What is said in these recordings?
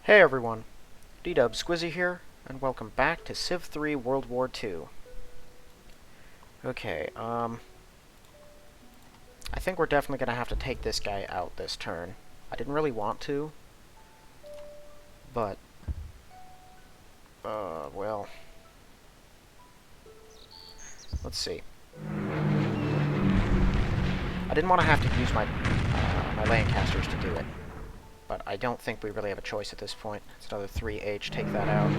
Hey everyone, DW Squizzy here, and welcome back to Civ 3 World War II. Okay, I think we're definitely gonna have to take this guy out this turn. I didn't really want to, but, well, let's see. I didn't want to have to use my Lancasters to do it, but I don't think we really have a choice at this point. It's another 3H, take that out.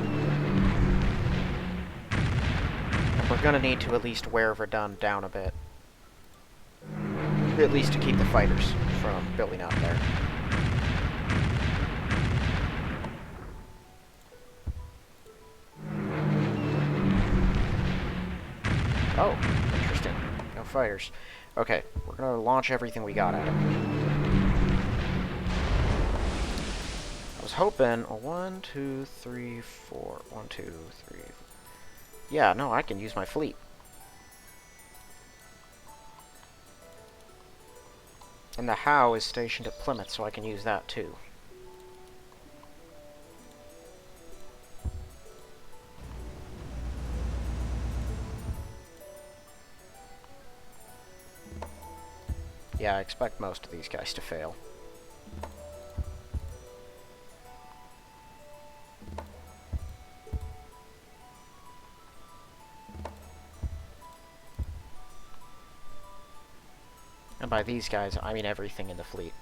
And we're gonna need to at least wear Verdun down a bit. At least to keep the fighters from building up there. Oh, interesting. No fighters. Okay, we're gonna launch everything we got at him. I was hoping a 1, 2, 3, 4. 1, 2, 3. Yeah, no, I can use my fleet. And the Howe is stationed at Plymouth, so I can use that too. Yeah, I expect most of these guys to fail. And by these guys, I mean everything in the fleet.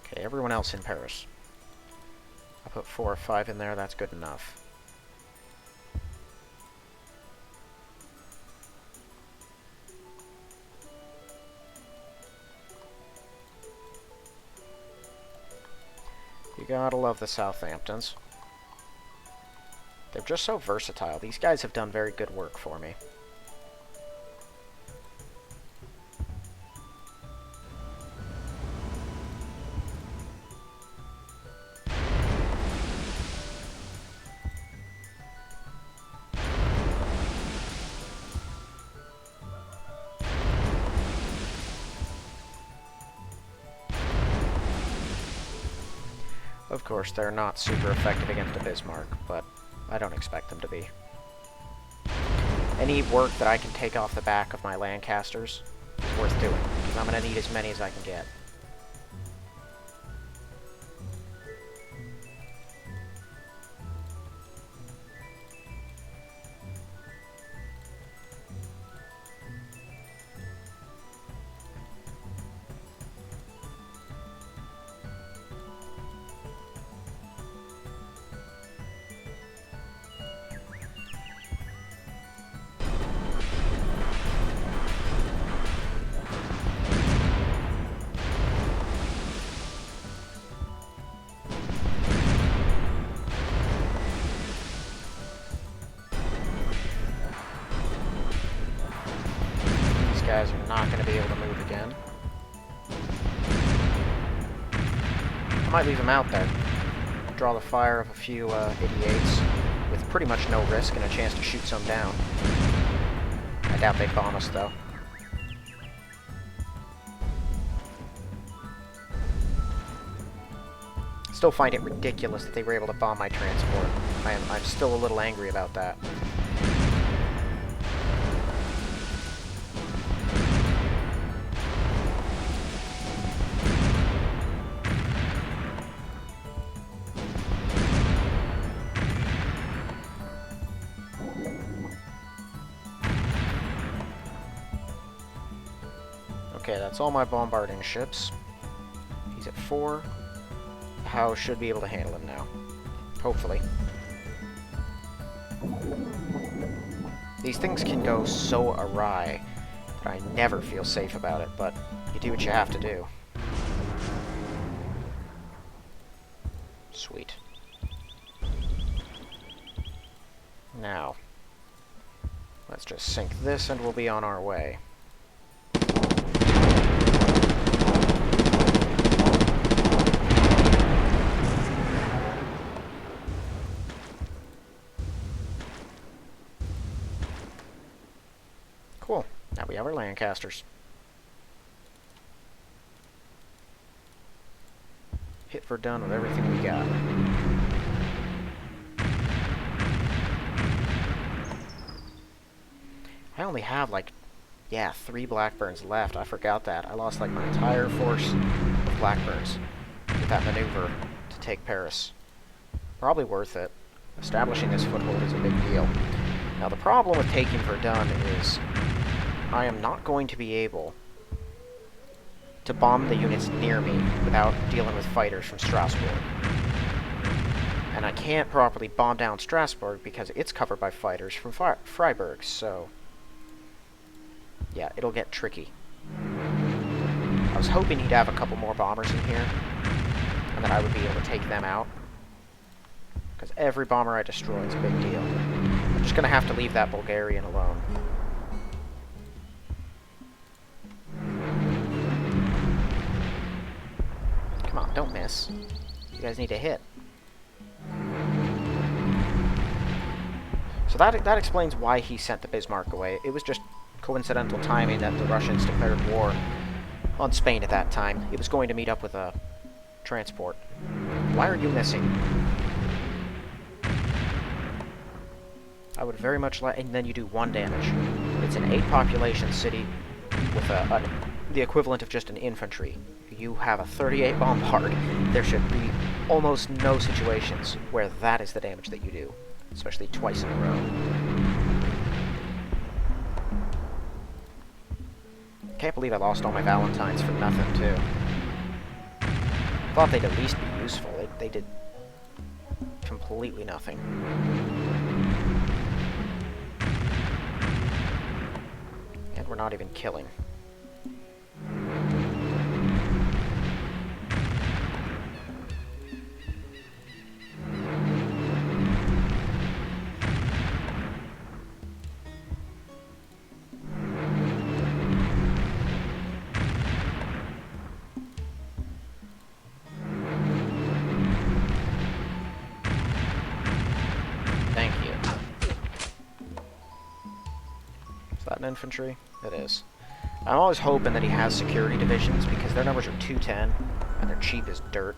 Okay, everyone else in Paris. I put 4 or 5 in there, that's good enough. You gotta love the Southamptons. They're just so versatile. These guys have done very good work for me. Of course, they're not super effective against a Bismarck, but I don't expect them to be. Any work that I can take off the back of my Lancasters is worth doing, because I'm going to need as many as I can get. Guys are not going to be able to move again. I might leave them out there. Draw the fire of a few 88s with pretty much no risk and a chance to shoot some down. I doubt they'd bomb us, though. Still find it ridiculous that they were able to bomb my transport. I'm still a little angry about that. Okay, that's all my bombarding ships. He's at 4. The Howe should be able to handle him now. Hopefully. These things can go so awry that I never feel safe about it, but you do what you have to do. Sweet. Now, let's just sink this and we'll be on our way. Cool. Now we have our Lancasters. Hit Verdun with everything we got. I only have, like, yeah, 3 Blackburns left. I forgot that. I lost, like, my entire force of Blackburns with that maneuver to take Paris. Probably worth it. Establishing this foothold is a big deal. Now, the problem with taking Verdun is I am not going to be able to bomb the units near me without dealing with fighters from Strasbourg. And I can't properly bomb down Strasbourg because it's covered by fighters from Freiburg, so yeah, it'll get tricky. I was hoping he'd have a couple more bombers in here, and that I would be able to take them out. Because every bomber I destroy is a big deal. I'm just going to have to leave that Bulgarian alone. Come on, don't miss. You guys need to hit. So that explains why he sent the Bismarck away. It was just coincidental timing that the Russians declared war on Spain at that time. It was going to meet up with a transport. Why are you missing? I would very much like... And then you do 1 damage. It's an 8 population city with the equivalent of just an infantry. You have a 38 bombard. There should be almost no situations where that is the damage that you do. Especially twice in a row. Can't believe I lost all my Valentines for nothing, too. Thought they'd at least be useful. They did completely nothing. And we're not even killing. Infantry? It is. I'm always hoping that he has security divisions because their numbers are 210 and they're cheap as dirt.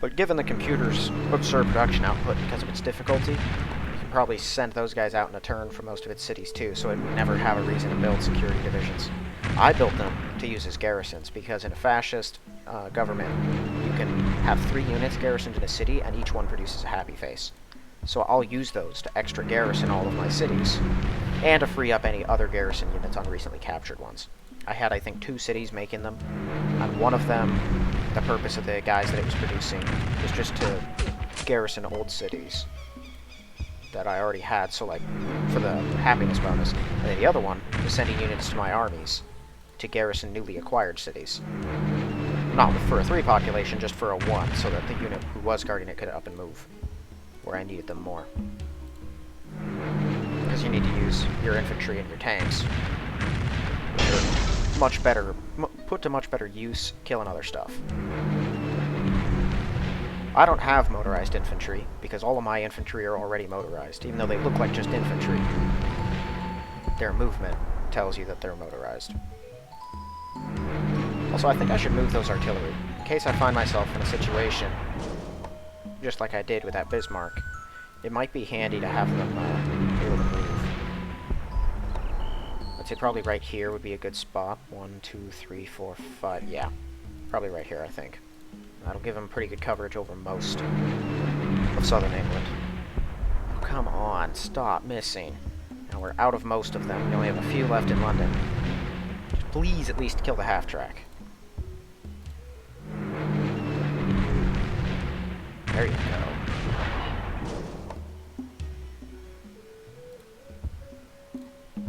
But given the computer's absurd production output because of its difficulty, you can probably send those guys out in a turn for most of its cities too, so it would never have a reason to build security divisions. I built them to use as garrisons because in a fascist government, you can have 3 units garrisoned in a city and each one produces a happy face. So I'll use those to extra garrison all of my cities, and to free up any other garrison units on recently captured ones. I had, I think, 2 cities making them, and one of them, the purpose of the guys that it was producing was just to garrison old cities that I already had, so like, for the happiness bonus. And then the other one was sending units to my armies to garrison newly acquired cities. Not for a 3 population, just for a 1, so that the unit who was guarding it could up and move where I needed them more. Because you need to use your infantry and your tanks, which are much better, put to much better use killing other stuff. I don't have motorized infantry, because all of my infantry are already motorized, even though they look like just infantry. Their movement tells you that they're motorized. Also, I think I should move those artillery, in case I find myself in a situation just like I did with that Bismarck. It might be handy to have them able to move. I'd say probably right here would be a good spot. 1, 2, 3, 4, 5. Yeah, probably right here, I think. That'll give them pretty good coverage over most of southern England. Oh, come on, stop missing. Now we're out of most of them. We only have a few left in London. Just please at least kill the half-track. There you go.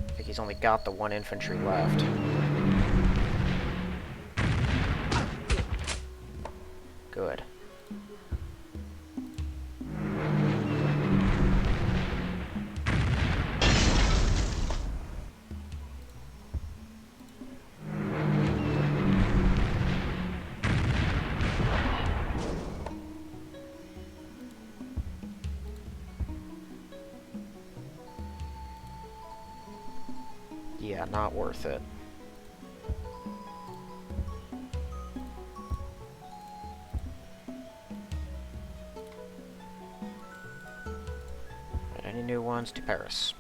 I think he's only got the 1 infantry left. Good. Yeah, not worth it. And any new ones to Paris.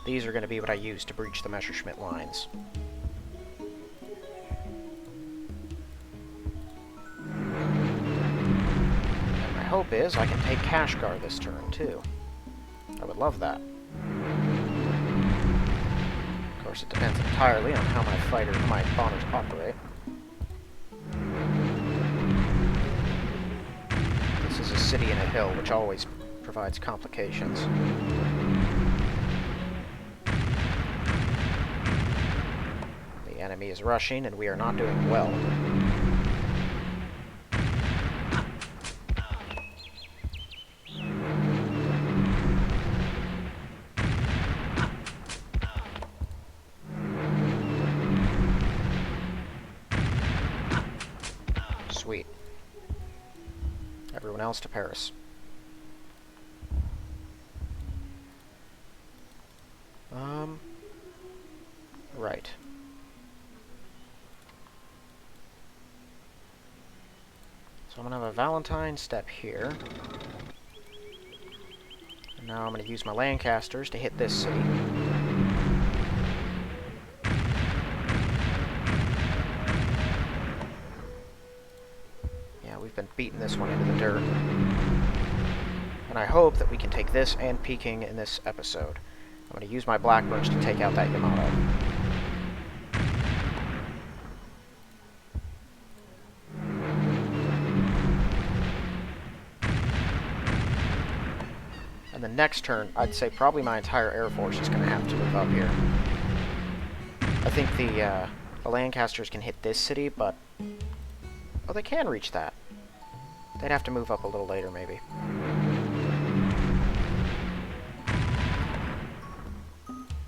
These are going to be what I use to breach the Messerschmitt lines. And my hope is I can take Kashgar this turn, too. I would love that. Of course, it depends entirely on how my bombers operate. This is a city in a hill, which always provides complications. The enemy is rushing, and we are not doing well. Sweet. Everyone else to Paris. Right. So I'm going to have a Valentine step here. And now I'm going to use my Lancasters to hit this city. Yeah, we've been beating this one into the dirt. And I hope that we can take this and Peking in this episode. I'm going to use my Blackbirds to take out that Yamato. And the next turn, I'd say probably my entire Air Force is going to have to move up here. I think the Lancasters can hit this city, but... oh, they can reach that. They'd have to move up a little later, maybe.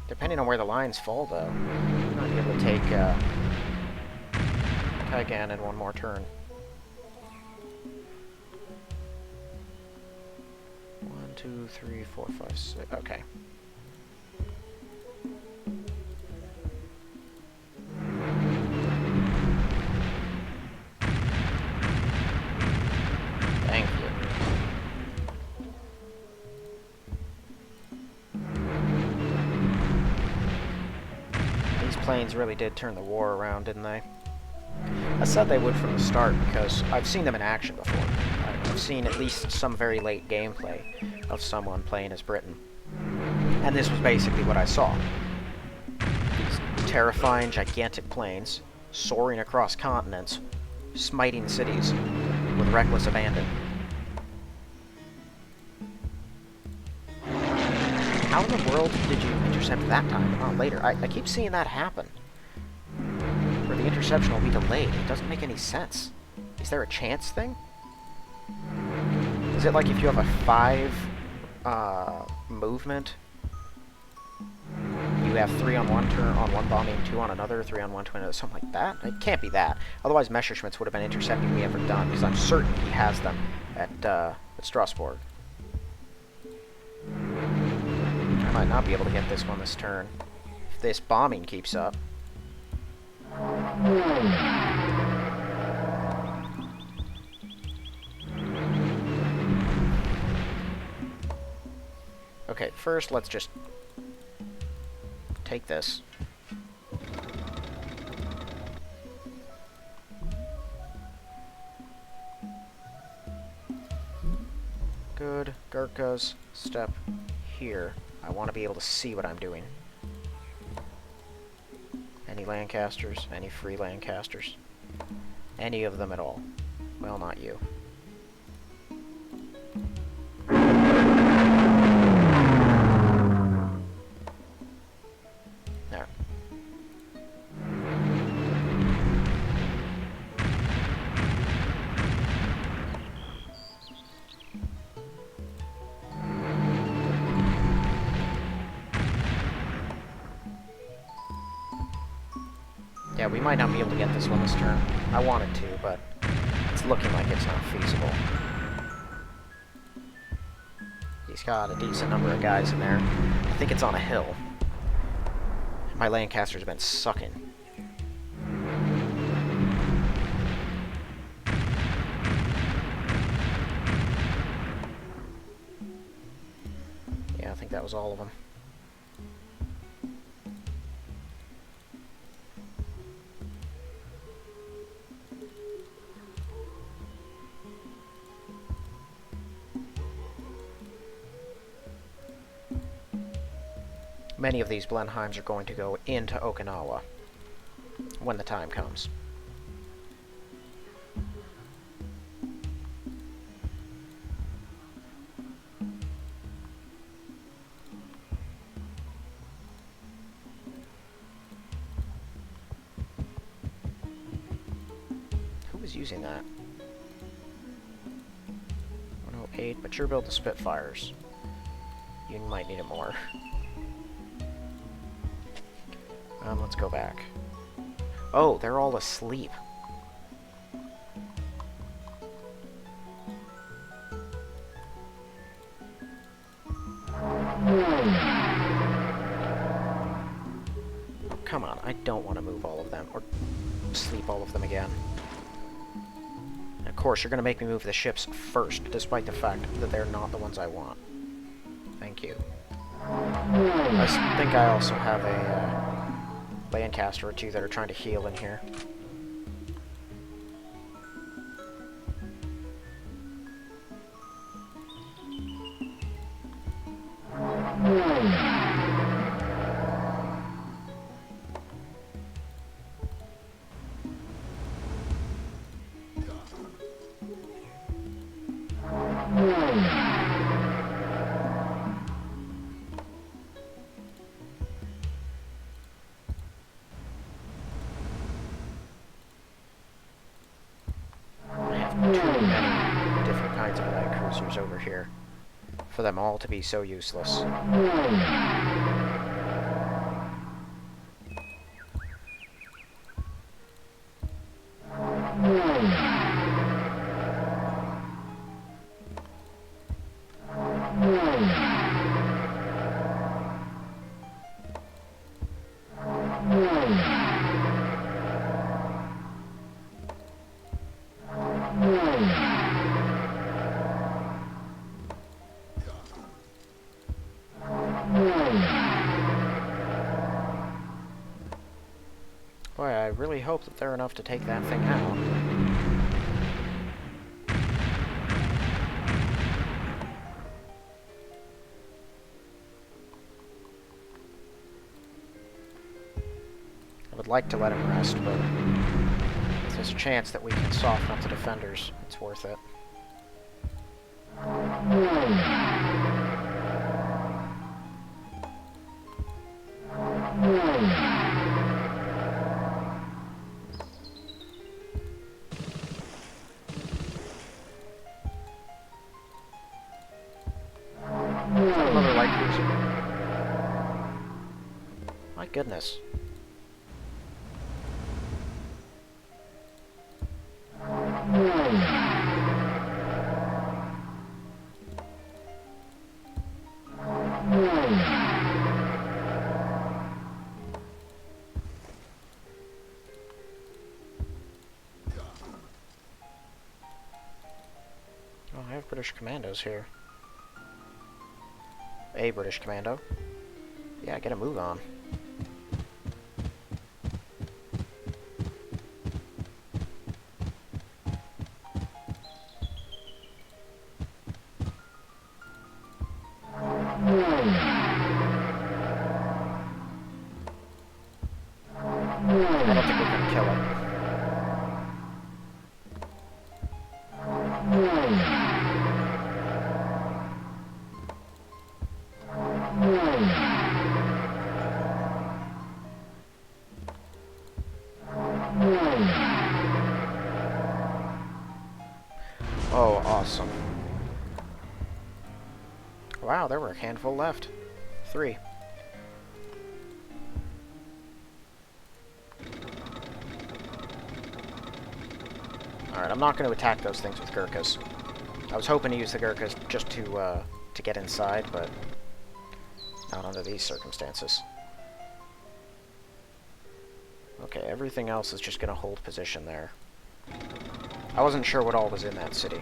Depending on where the lines fall, though, we might be able to take Kaigan in one more turn. 1, 2, 3, 4, 5, 6. Okay. Thank you. These planes really did turn the war around, didn't they? I said they would from the start because I've seen them in action before. I've seen at least some very late gameplay of someone playing as Britain. And this was basically what I saw. These terrifying, gigantic planes soaring across continents, smiting cities with reckless abandon. How in the world did you intercept that time? Oh, later. I keep seeing that happen. Where the interception will be delayed. It doesn't make any sense. Is there a chance thing? Is it like if you have a 5 movement, you have 3 on one turn, on one bombing, 2 on another, 3 on one to another, something like that? It can't be that. Otherwise, Messerschmitts would have been intercepting me ever done, because I'm certain he has them at Strasbourg. I might not be able to get this one this turn, if this bombing keeps up. Okay, first let's just take this. Good. Gurkhas, step here. I want to be able to see what I'm doing. Any Lancasters? Any free Lancasters? Any of them at all? Well, not you. There. Yeah, we might not be able to get this one this turn. I wanted to, but it's looking like it's not feasible. He's got a decent number of guys in there. I think it's on a hill. My Lancaster's been sucking. Yeah, I think that was all of them. Many of these Blenheims are going to go into Okinawa when the time comes. Who was using that? 108, but you're built to Spitfires. You might need it more. Let's go back. Oh, they're all asleep. Come on, I don't want to move all of them, or sleep all of them again. And of course, you're going to make me move the ships first, despite the fact that they're not the ones I want. Thank you. I think I also have a Lancaster or two that are trying to heal in here. Over here for them all to be so useless. Boy, I really hope that they're enough to take that thing out. I would like to let him rest, but if there's a chance that we can soften up the defenders, it's worth it. Another light cruiser. My goodness. Oh, I have British commandos here. A British commando. Yeah, get a move on. I don't think we're gonna kill it. Oh, awesome. Wow, there were a handful left. 3. I'm not going to attack those things with Gurkhas. I was hoping to use the Gurkhas just to get inside, but not under these circumstances. Okay, everything else is just going to hold position there. I wasn't sure what all was in that city.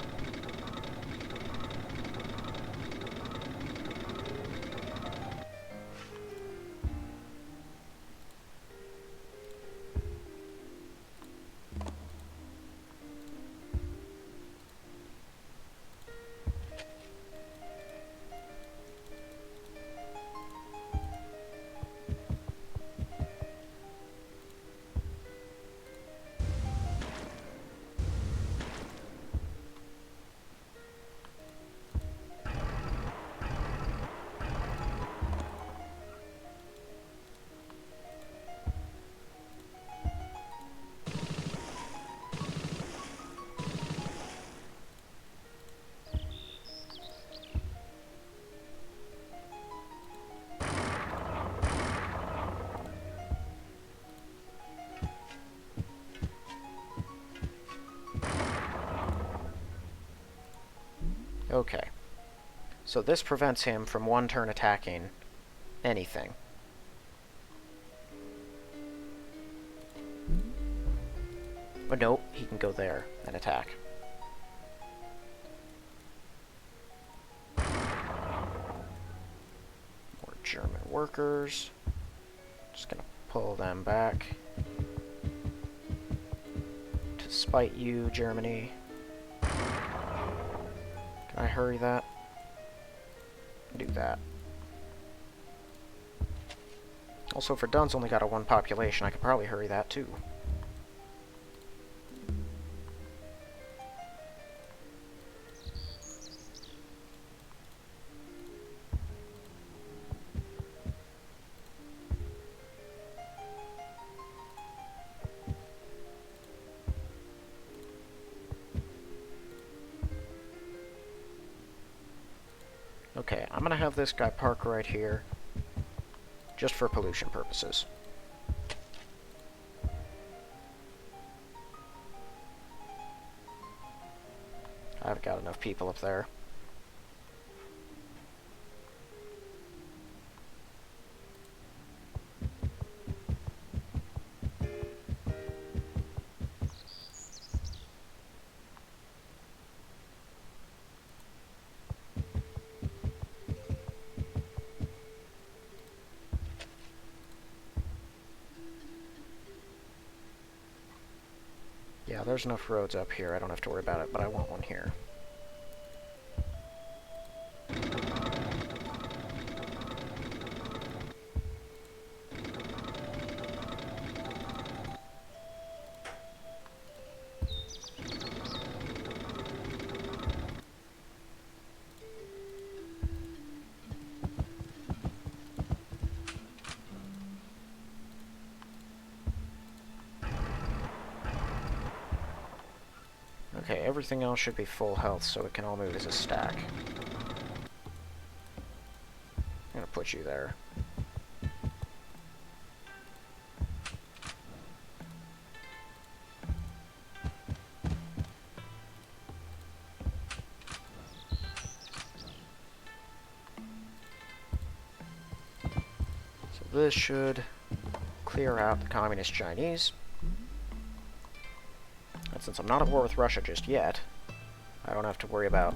Okay. So this prevents him from one turn attacking anything. But nope, he can go there and attack. More German workers. Just gonna pull them back. To spite you, Germany. Can I hurry that? Do that. Also, if Verdun's only got a 1 population, I could probably hurry that too. Okay, I'm gonna have this guy park right here, just for pollution purposes. I've got enough people up there. Yeah, there's enough roads up here. I don't have to worry about it, but I want one here. Okay, everything else should be full health, so it can all move as a stack. I'm gonna put you there. So this should clear out the Communist Chinese. And since I'm not at war with Russia just yet, I don't have to worry about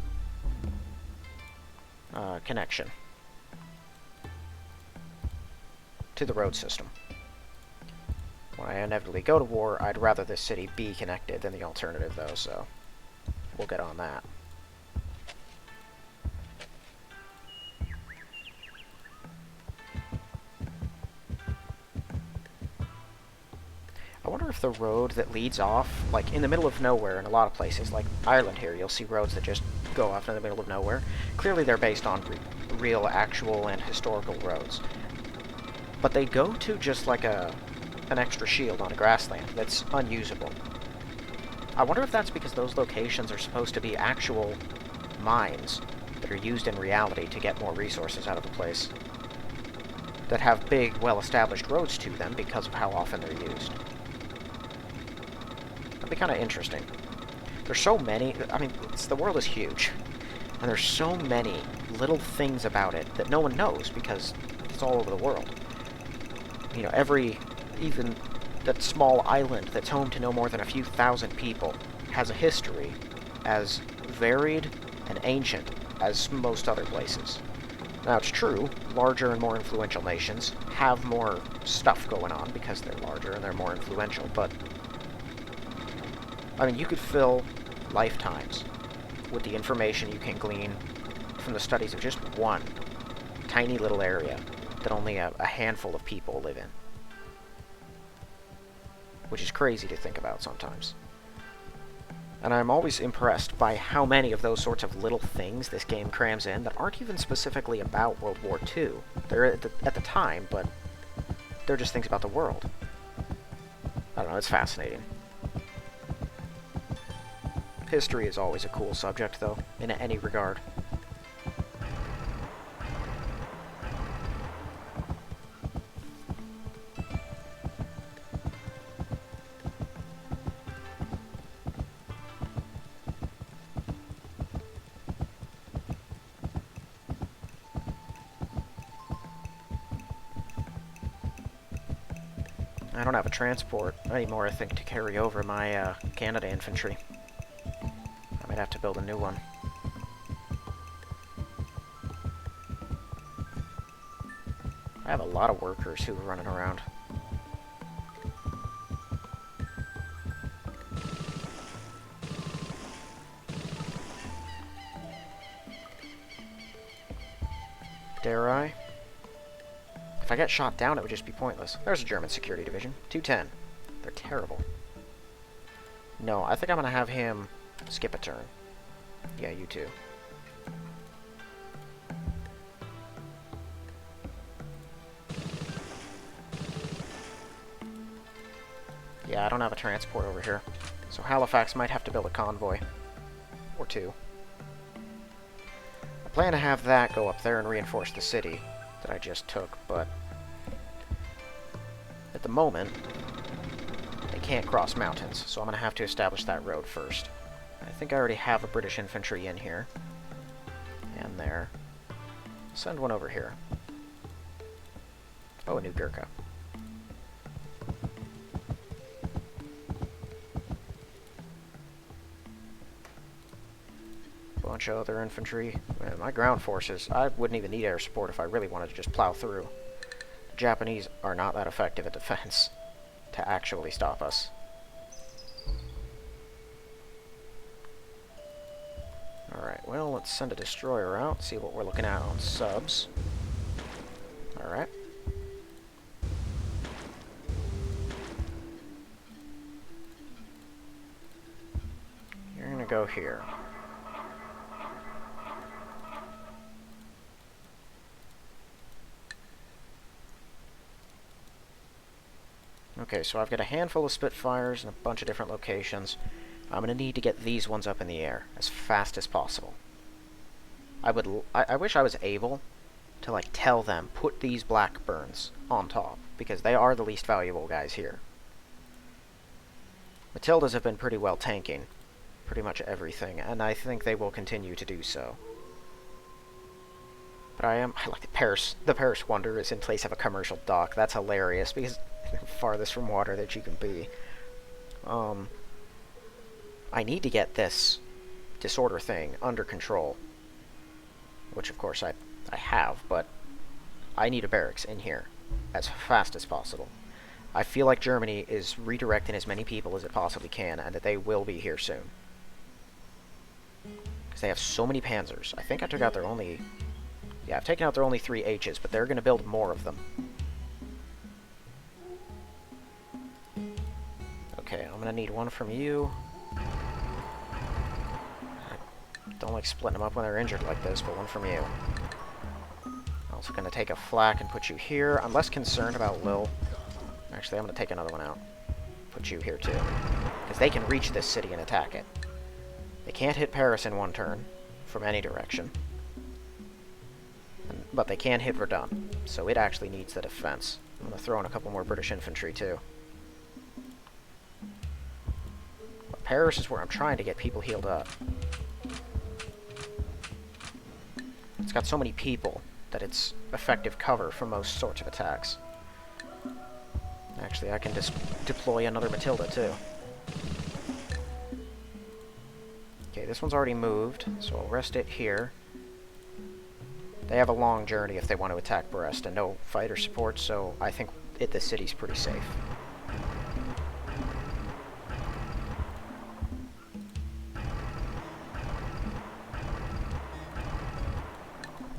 connection to the road system. When I inevitably go to war, I'd rather this city be connected than the alternative, though, so we'll get on that. I wonder if the road that leads off, like in the middle of nowhere in a lot of places, like Ireland here, you'll see roads that just go off in the middle of nowhere. Clearly they're based on real, actual, and historical roads. But they go to just like an extra shield on a grassland that's unusable. I wonder if that's because those locations are supposed to be actual mines that are used in reality to get more resources out of a place, that have big, well-established roads to them because of how often they're used. That'd be kind of interesting. There's so many. I mean, the world is huge. And there's so many little things about it that no one knows because it's all over the world. You know, even that small island that's home to no more than a few thousand people has a history as varied and ancient as most other places. Now, it's true, larger and more influential nations have more stuff going on because they're larger and they're more influential, but I mean, you could fill lifetimes with the information you can glean from the studies of just one tiny little area that only a handful of people live in. Which is crazy to think about sometimes. And I'm always impressed by how many of those sorts of little things this game crams in that aren't even specifically about World War II. They're at the time, but they're just things about the world. I don't know, it's fascinating. History is always a cool subject, though, in any regard. I don't have a transport anymore, I think, to carry over my Canada infantry. I might have to build a new one. I have a lot of workers who are running around. Dare I? If I get shot down, it would just be pointless. There's a German security division. 210. They're terrible. No, I think I'm going to have him skip a turn. Yeah, you too. Yeah, I don't have a transport over here. So Halifax might have to build a convoy. Or two. I plan to have that go up there and reinforce the city that I just took, but at the moment, they can't cross mountains, so I'm going to have to establish that road first. I think I already have a British infantry in here. And there. Send one over here. Oh, a new Gurkha. Bunch of other infantry. My ground forces, I wouldn't even need air support if I really wanted to just plow through. The Japanese are not that effective at defense to actually stop us. Alright, well, let's send a destroyer out, see what we're looking at on subs. Alright. You're gonna go here. Okay, so I've got a handful of Spitfires in a bunch of different locations. I'm going to need to get these ones up in the air as fast as possible. I wish I was able to, like, tell them, put these Blackburns on top, because they are the least valuable guys here. Matildas have been pretty well tanking pretty much everything, and I think they will continue to do so. But I like the Paris Wonder is in place of a commercial dock. That's hilarious, because farthest from water that you can be. I need to get this disorder thing under control, which of course I have, but I need a barracks in here as fast as possible. I feel like Germany is redirecting as many people as it possibly can, and that they will be here soon. Because they have so many panzers. I think I took out their only... Yeah, I've taken out their only 3 H's, but they're going to build more of them. Okay, I'm going to need one from you. I don't like splitting them up when they're injured like this, but one from you. I'm also going to take a flak and put you here. I'm less concerned about Lille. Actually, I'm going to take another one out. Put you here, too. Because they can reach this city and attack it. They can't hit Paris in one turn, from any direction. But they can hit Verdun, so it actually needs the defense. I'm going to throw in a couple more British infantry, too. Paris is where I'm trying to get people healed up. It's got so many people that it's effective cover for most sorts of attacks. Actually, I can just deploy another Matilda, too. Okay, this one's already moved, so I'll rest it here. They have a long journey if they want to attack Brest, and no fighter support, so I think the city's pretty safe.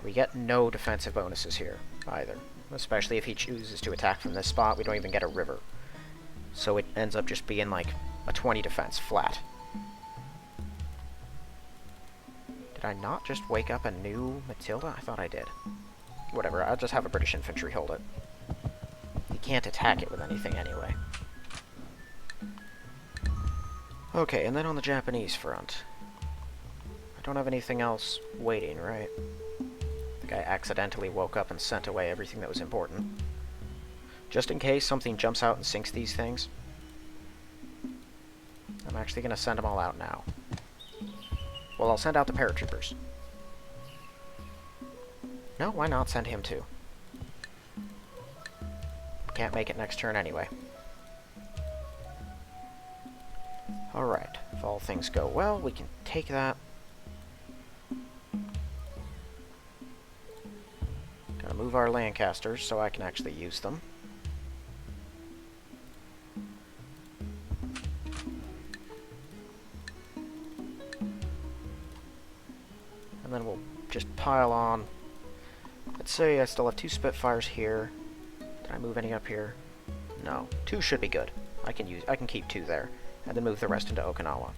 We get no defensive bonuses here, either. Especially if he chooses to attack from this spot, we don't even get a river. So it ends up just being like a 20 defense, flat. Did I not just wake up a new Matilda? I thought I did. Whatever, I'll just have a British infantry hold it. You can't attack it with anything anyway. Okay, and then on the Japanese front. I don't have anything else waiting, right? The guy accidentally woke up and sent away everything that was important. Just in case something jumps out and sinks these things, I'm actually going to send them all out now. Well, I'll send out the paratroopers. No, why not send him too? Can't make it next turn anyway. Alright, if all things go well, we can take that. Gotta move our Lancasters so I can actually use them. And then we'll just pile on. Let's say I still have 2 Spitfires here. Did I move any up here? No. 2 should be good. I can keep 2 there. And then move the rest into Okinawa.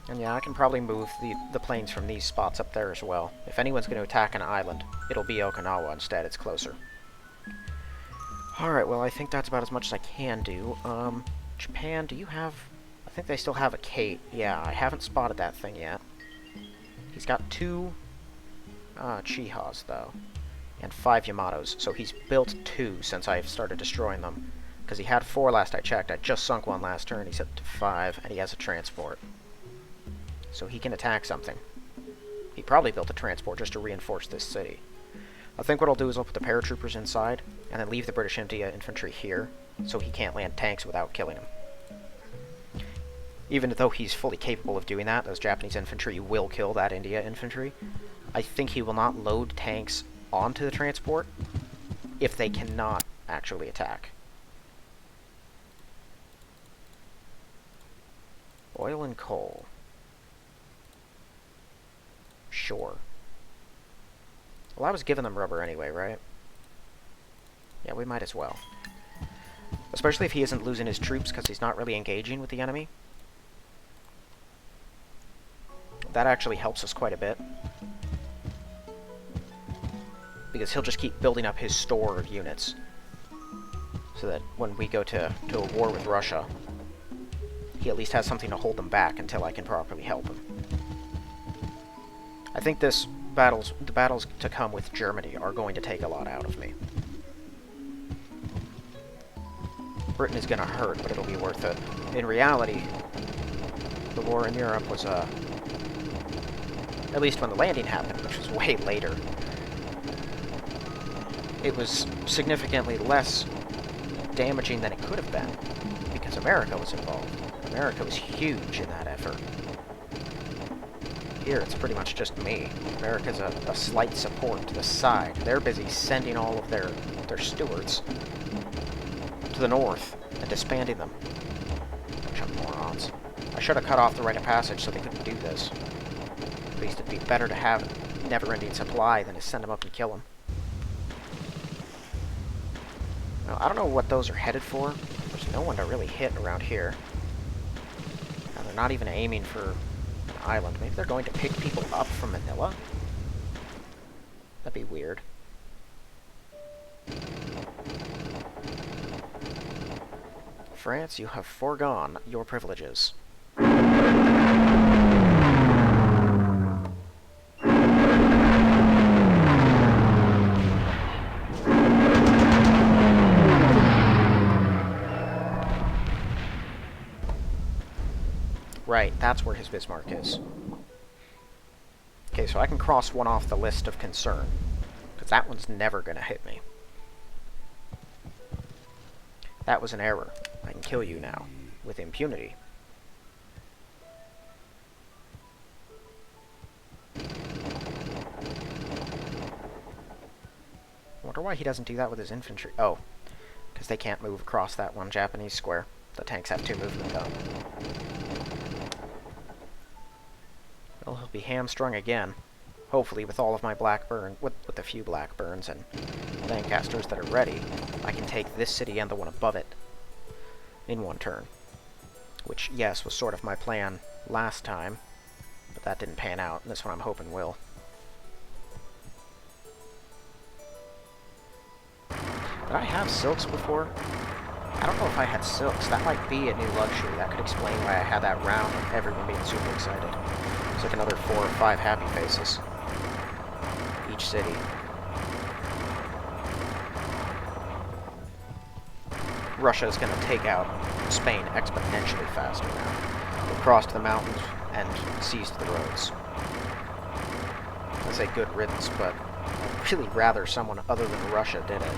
And yeah, I can probably move the planes from these spots up there as well. If anyone's going to attack an island, it'll be Okinawa instead, it's closer. Alright, well I think that's about as much as I can do. Japan, do you have... I think they still have a Kate. Yeah, I haven't spotted that thing yet. He's got 2 Chihas, though. And 5 Yamatos, so he's built 2 since I've started destroying them. Because he had 4 last I checked. I just sunk 1 last turn, he's up to 5, and he has a transport. So he can attack something. He probably built a transport just to reinforce this city. I think what I'll do is I'll put the paratroopers inside, and then leave the British India infantry here, so he can't land tanks without killing them. Even though he's fully capable of doing that, those Japanese infantry will kill that India infantry. I think he will not load tanks onto the transport if they cannot actually attack. Oil and coal. Sure. Well, I was giving them rubber anyway, right? Yeah, we might as well. Especially if he isn't losing his troops because he's not really engaging with the enemy. That actually helps us quite a bit. Because he'll just keep building up his store of units. So that when we go to a war with Russia, he at least has something to hold them back until I can properly help him. I think the battles to come with Germany are going to take a lot out of me. Britain is going to hurt, but it'll be worth it. In reality, the war in Europe was, at least when the landing happened, which was way later, it was significantly less damaging than it could have been, because America was involved. America was huge in that effort. Here, it's pretty much just me. America's a slight support to the side. They're busy sending all of their stewards to the north and disbanding them. Bunch of morons. I should have cut off the rite of passage so they couldn't do this. At least it'd be better to have a never-ending supply than to send them up and kill them. Now, I don't know what those are headed for. There's no one to really hit around here. And they're not even aiming for island. Maybe they're going to pick people up from Manila? That'd be weird. France, you have foregone your privileges. Right, that's where his Bismarck is. Okay, so I can cross one off the list of concern, because that one's never going to hit me. That was an error. I can kill you now, with impunity. I wonder why he doesn't do that with his infantry. Oh, because they can't move across that one Japanese square. The tanks have 2 movement, though. Well, he'll be hamstrung again. Hopefully, with all of my Blackburn, with a few Blackburns and Lancasters that are ready, I can take this city and the one above it in one turn. Which, yes, was sort of my plan last time, but that didn't pan out, and this one I'm hoping will. Did I have silks before? I don't know if I had silks. That might be a new luxury. That could explain why I had that round and everyone being super excited. It's like another 4 or 5 happy faces. Each city. Russia is going to take out Spain exponentially faster now. They crossed the mountains and seized the roads. I say good riddance, but I'd really rather someone other than Russia did it.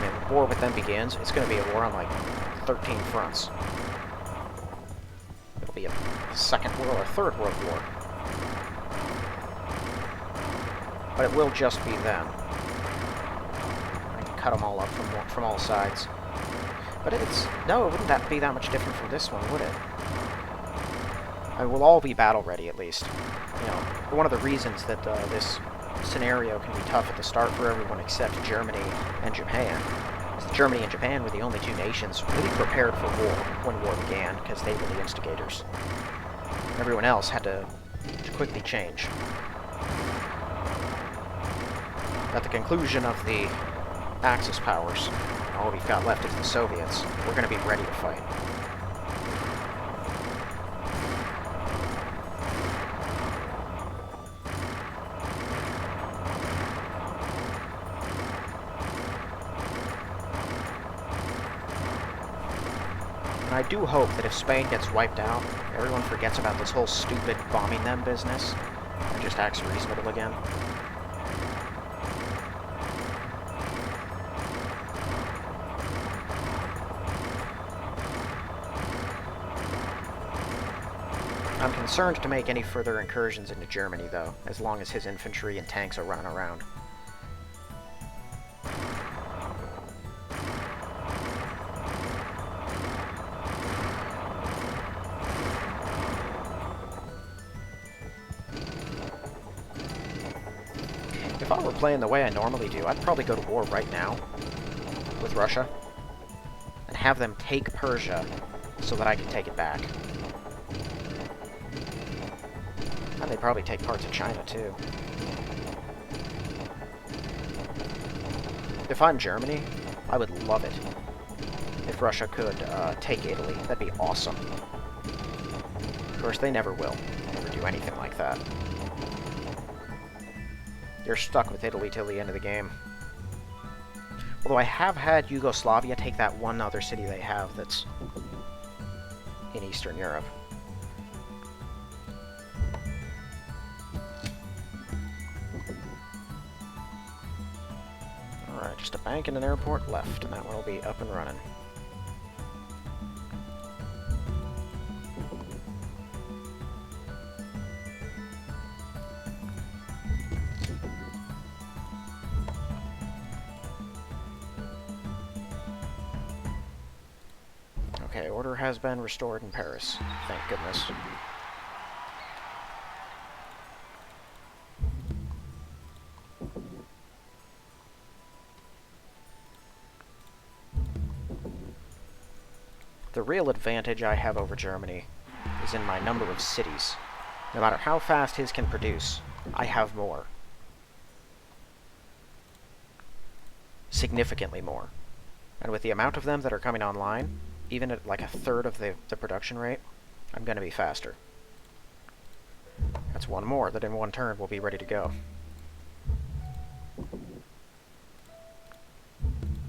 When war with them begins, it's going to be a war on like 13 fronts. It'll be a second world or third world war. But it will just be them. I can cut them all up from all sides. But it's... no, it wouldn't that be that much different from this one, would it? I will all be battle ready, at least. You know, one of the reasons that this scenario can be tough at the start for everyone except Germany and Japan is that Germany and Japan were the only 2 nations really prepared for war when war began, because they were the instigators. Everyone else had to quickly change. At the conclusion of the Axis powers, all we've got left is the Soviets. We're going to be ready to fight. And I do hope that if Spain gets wiped out, everyone forgets about this whole stupid bombing them business and just acts reasonable again. I'm concerned to make any further incursions into Germany, though, as long as his infantry and tanks are running around. If I were playing the way I normally do, I'd probably go to war right now with Russia and have them take Persia so that I could take it back. And they'd probably take parts of China, too. If I'm Germany, I would love it if Russia could take Italy. That'd be awesome. Of course, they never will. Never do anything like that. You're stuck with Italy till the end of the game. Although I have had Yugoslavia take that one other city they have that's in Eastern Europe. Alright, just a bank and an airport left, and that one will be up and running. Okay, order has been restored in Paris. Thank goodness. The real advantage I have over Germany is in my number of cities. No matter how fast his can produce, I have more. Significantly more. And with the amount of them that are coming online, even at like a third of the production rate, I'm going to be faster. That's one more that in one turn will be ready to go.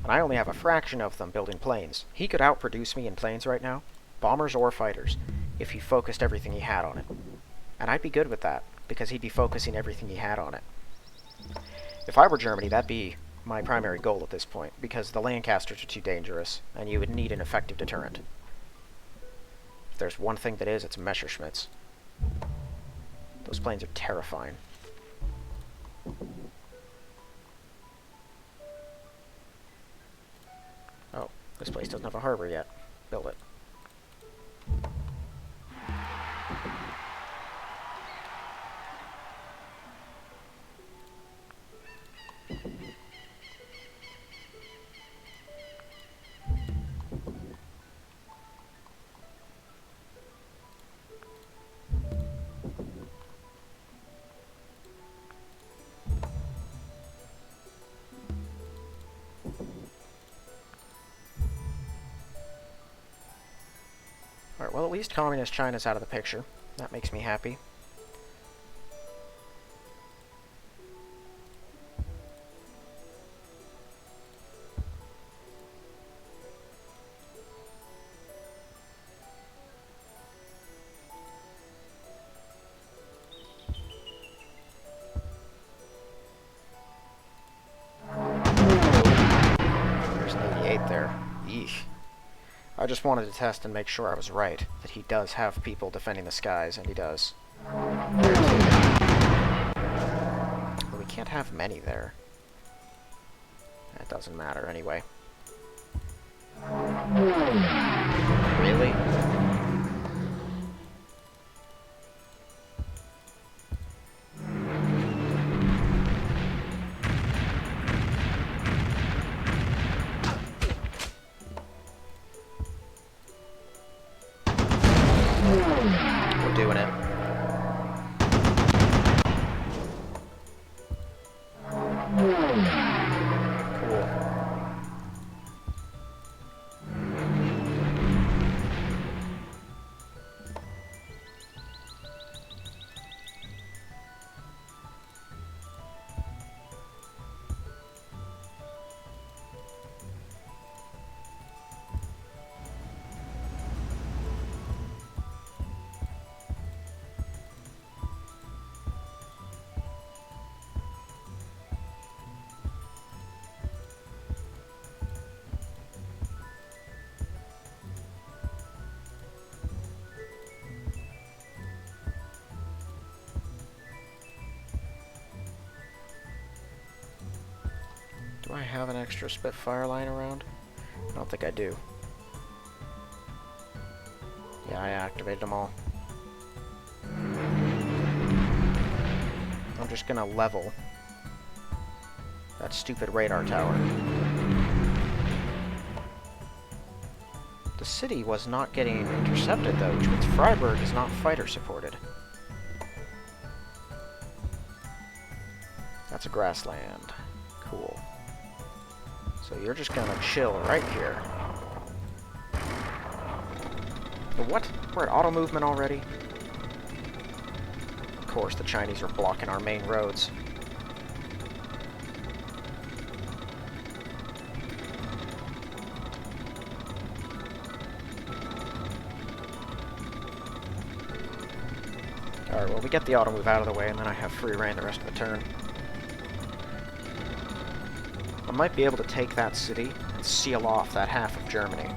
And I only have a fraction of them building planes. He could outproduce me in planes right now, bombers or fighters, if he focused everything he had on it. And I'd be good with that, because he'd be focusing everything he had on it. If I were Germany, that'd be my primary goal at this point, because the Lancasters are too dangerous, and you would need an effective deterrent. If there's one thing that is, it's Messerschmitts. Those planes are terrifying. Oh, this place doesn't have a harbor yet. Build it. Alright, well, at least Communist China's out of the picture. That makes me happy. There's an 88 there. Yeesh. I just wanted to test and make sure I was right, that he does have people defending the skies, and he does. But we can't have many there. That doesn't matter anyway. Really? We're doing it. Cool. Do I have an extra Spitfire line around? I don't think I do. Yeah, I activated them all. I'm just gonna level that stupid radar tower. The city was not getting intercepted, though, which means Freiburg is not fighter supported. That's a grassland. Cool. So you're just gonna chill right here. But what? We're at auto movement already? Of course, the Chinese are blocking our main roads. Alright, well, we get the auto move out of the way, and then I have free reign the rest of the turn. I might be able to take that city and seal off that half of Germany.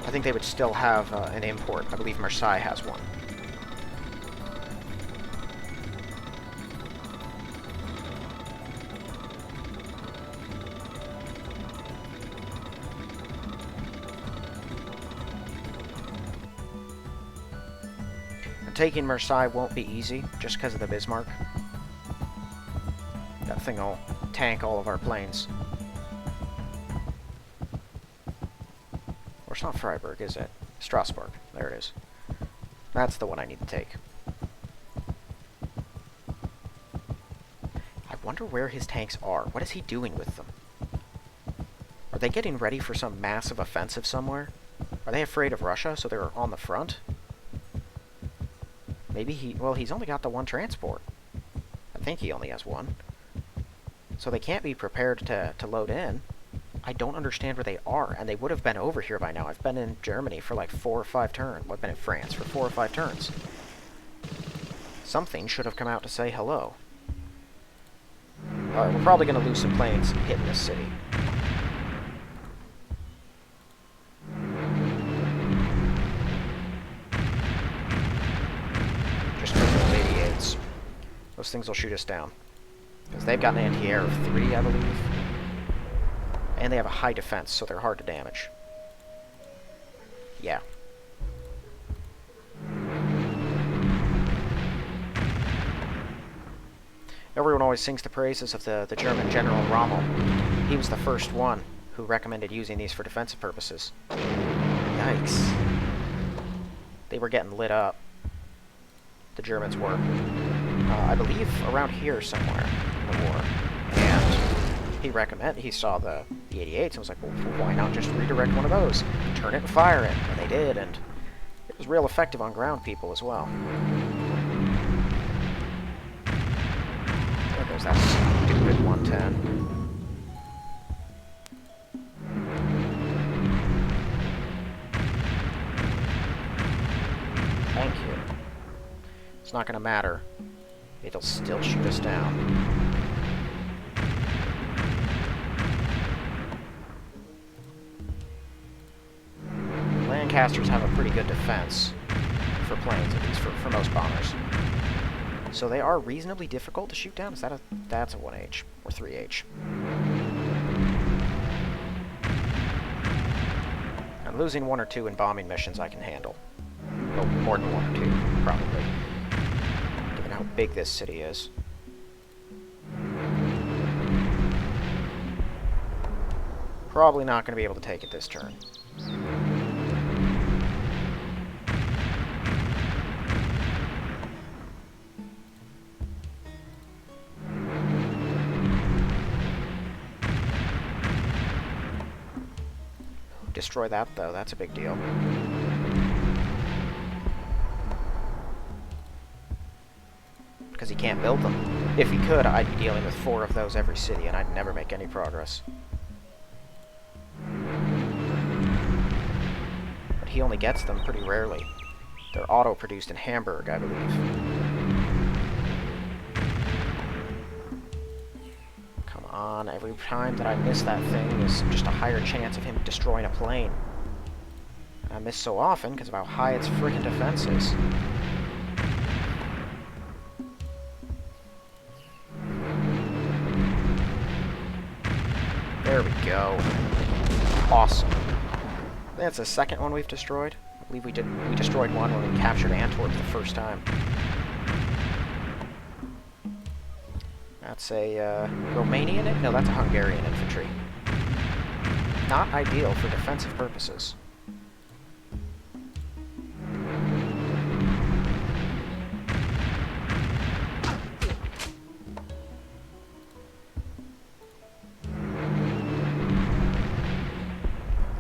I think they would still have an import. I believe Marseille has one. And taking Marseille won't be easy, just because of the Bismarck. That thing will tank all of our planes. Or it's not Freiburg, is it? Strasbourg. There it is. That's the one I need to take. I wonder where his tanks are. What is he doing with them? Are they getting ready for some massive offensive somewhere? Are they afraid of Russia, so they're on the front? Maybe well, he's only got the one transport. I think he only has one. So they can't be prepared to load in. I don't understand where they are, and they would have been over here by now. I've been in Germany for like 4 or 5 turns. I've been in France for 4 or 5 turns. Something should have come out to say hello. Alright, we're probably going to lose some planes hitting this city. Just because those 88s. Those things will shoot us down. Because they've got an anti-air of 3, I believe. And they have a high defense, so they're hard to damage. Yeah. Everyone always sings the praises of the German General Rommel. He was the first one who recommended using these for defensive purposes. Yikes. They were getting lit up. The Germans were. I believe around here somewhere in the war. And he saw the 88s and was like, well, why not just redirect one of those? Turn it and fire it. And they did, and it was real effective on ground people as well. There goes that stupid 110. Thank you. It's not going to matter. It'll still shoot us down. Lancasters have a pretty good defense for planes, at least for most bombers. So they are reasonably difficult to shoot down. That's a 1H or 3H. And losing 1 or 2 in bombing missions I can handle. Well, more than 1 or 2, probably. Given how big this city is. Probably not going to be able to take it this turn. Destroy that, though. That's a big deal. Because he can't build them. If he could, I'd be dealing with 4 of those every city, and I'd never make any progress. But he only gets them pretty rarely. They're auto-produced in Hamburg, I believe. Come on, every time that I miss that thing is just a higher chance of him destroying a plane. I miss so often because of how high its frickin' defense is. There we go. Awesome. That's the second one we've destroyed. I believe we destroyed one when we captured Antwerp the first time. That's a Romanian? No, that's a Hungarian infantry. Not ideal for defensive purposes.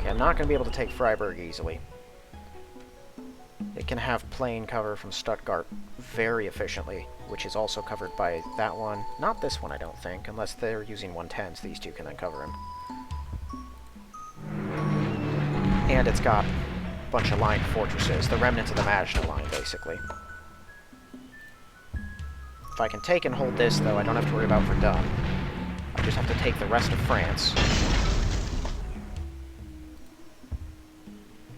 I'm not going to be able to take Freiburg easily. It can have plane cover from Stuttgart very efficiently, which is also covered by that one. Not this one, I don't think, unless they're using 110s. These two can then cover him. And it's got a bunch of line fortresses, the remnants of the Maginot Line, basically. If I can take and hold this, though, I don't have to worry about Verdun. I just have to take the rest of France.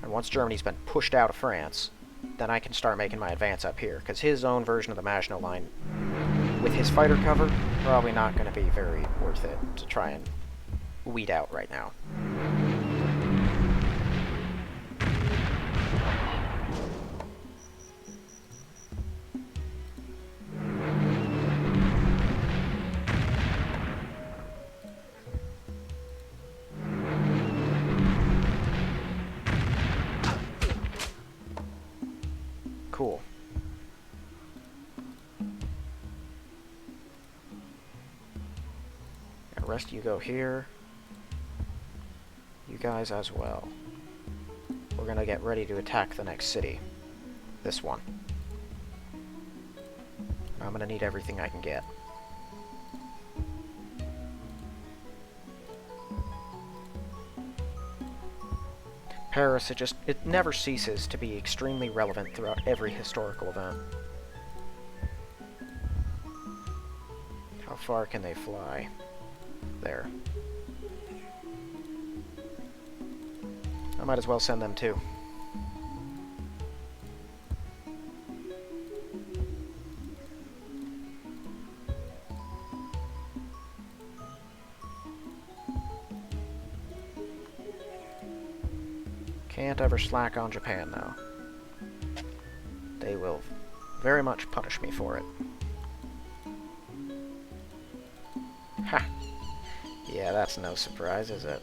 And once Germany's been pushed out of France, then I can start making my advance up here, because his own version of the Maginot Line, with his fighter cover, probably not going to be very worth it to try and weed out right now. Cool. The rest of you go here. You guys as well. We're gonna get ready to attack the next city. This one. I'm gonna need everything I can get. Paris, it never ceases to be extremely relevant throughout every historical event. How far can they fly? There. I might as well send them too. Can't ever slack on Japan, though. They will very much punish me for it. Ha! Yeah, that's no surprise, is it?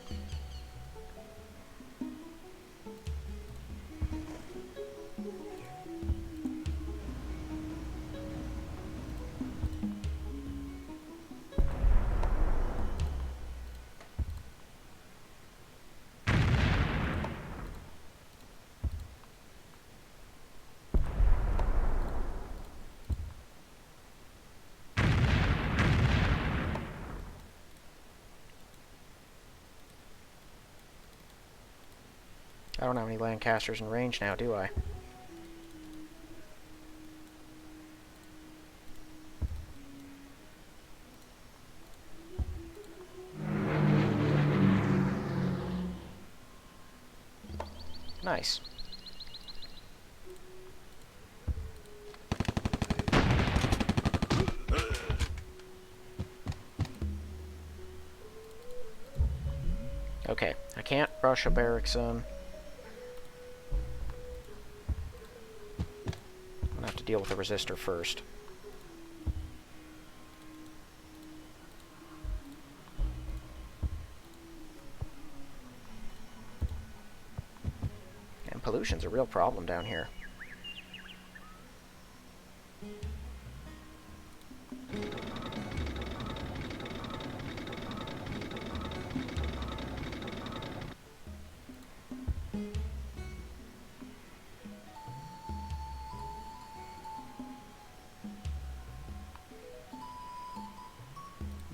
I don't have any Lancasters in range now, do I? Nice. Okay, I can't rush a barracks in. I'm gonna have to deal with the resistor first. And pollution's a real problem down here.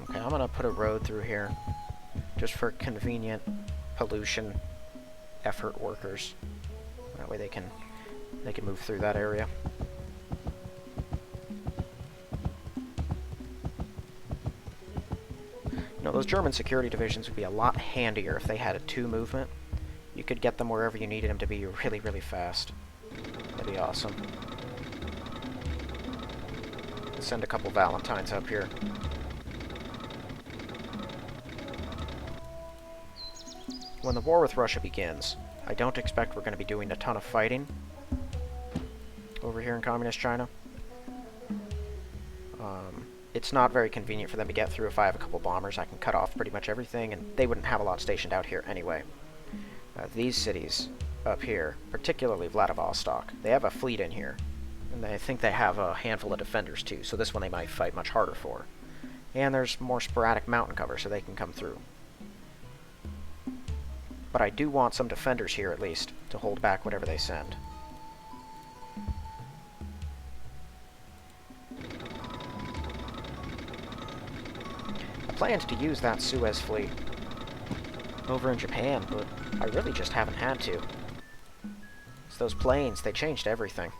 Okay, I'm gonna put a road through here, just for convenient pollution effort workers. That way they can move through that area. You know, those German security divisions would be a lot handier if they had a 2 movement. You could get them wherever you needed them to be really, really fast. That'd be awesome. Let's send a couple Valentines up here. When the war with Russia begins, I don't expect we're going to be doing a ton of fighting over here in Communist China. It's not very convenient for them to get through. If I have a couple bombers, I can cut off pretty much everything, and they wouldn't have a lot stationed out here anyway. These cities up here, particularly Vladivostok, they have a fleet in here, and I think they have a handful of defenders too, so this one they might fight much harder for. And there's more sporadic mountain cover, so they can come through. But I do want some defenders here, at least, to hold back whatever they send. I planned to use that Suez fleet over in Japan, but I really just haven't had to. It's those planes, they changed everything.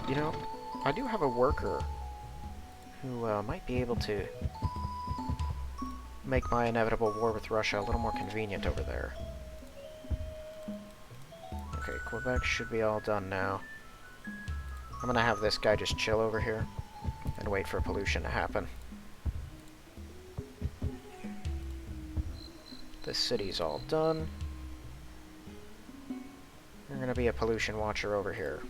You know, I do have a worker who might be able to make my inevitable war with Russia a little more convenient over there. Okay, Quebec should be all done now. I'm gonna have this guy just chill over here and wait for pollution to happen. This city's all done. You're gonna be a pollution watcher over here.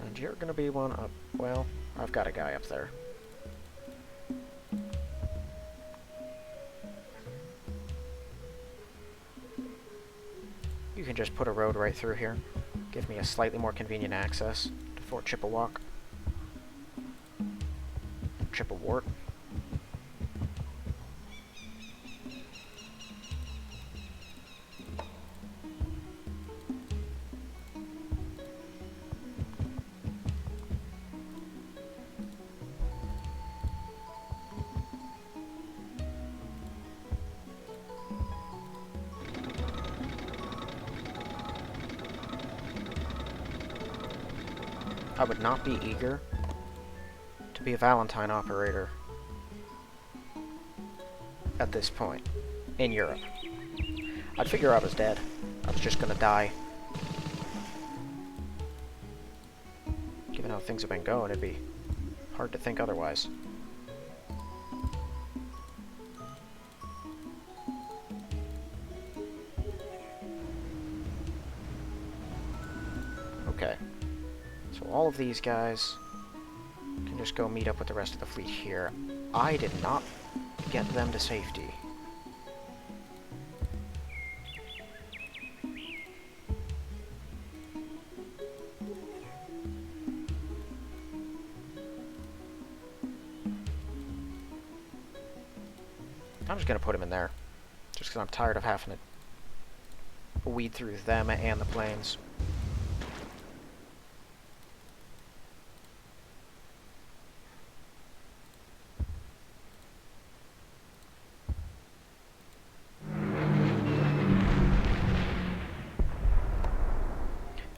And you're gonna be one up. Well, I've got a guy up there. You can just put a road right through here. Give me a slightly more convenient access to Fort Chippewa. Chippewa. I would not be eager to be a Valentine operator at this point in Europe. I'd figure I was dead. I was just gonna die. Given how things have been going, it'd be hard to think otherwise. Okay. So all of these guys can just go meet up with the rest of the fleet here. I did not get them to safety. I'm just gonna put him in there. Just because I'm tired of having to weed through them and the planes.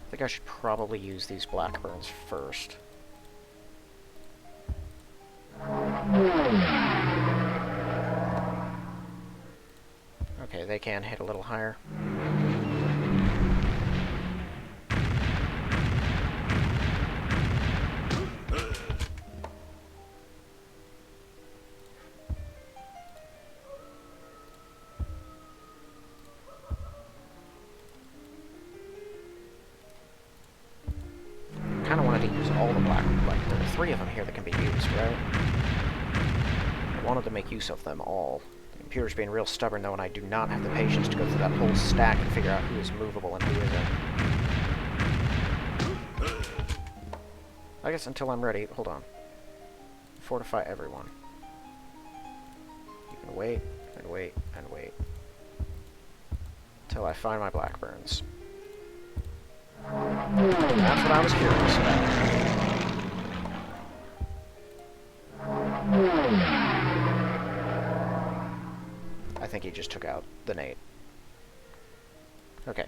I think I should probably use these Blackburns first. Okay, they can hit a little higher. I kind of wanted to use all the black, like there are 3 of them here that can be used, right? I wanted to make use of them all. The computer's being real stubborn though, and I do not have the patience to go through that whole stack and figure out who is movable and who isn't. I guess until I'm ready, hold on. Fortify everyone. You can wait, and wait, and wait. Until I find my Blackburns. That's what I was curious about. I think he just took out the Nate. Okay.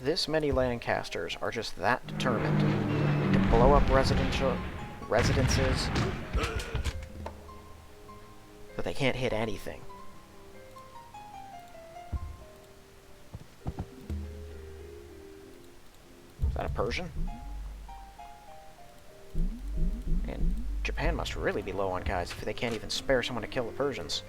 this many Lancasters are just that determined to blow up residences that they can't hit anything. Is that a Persian? And Japan must really be low on guys if they can't even spare someone to kill the Persians.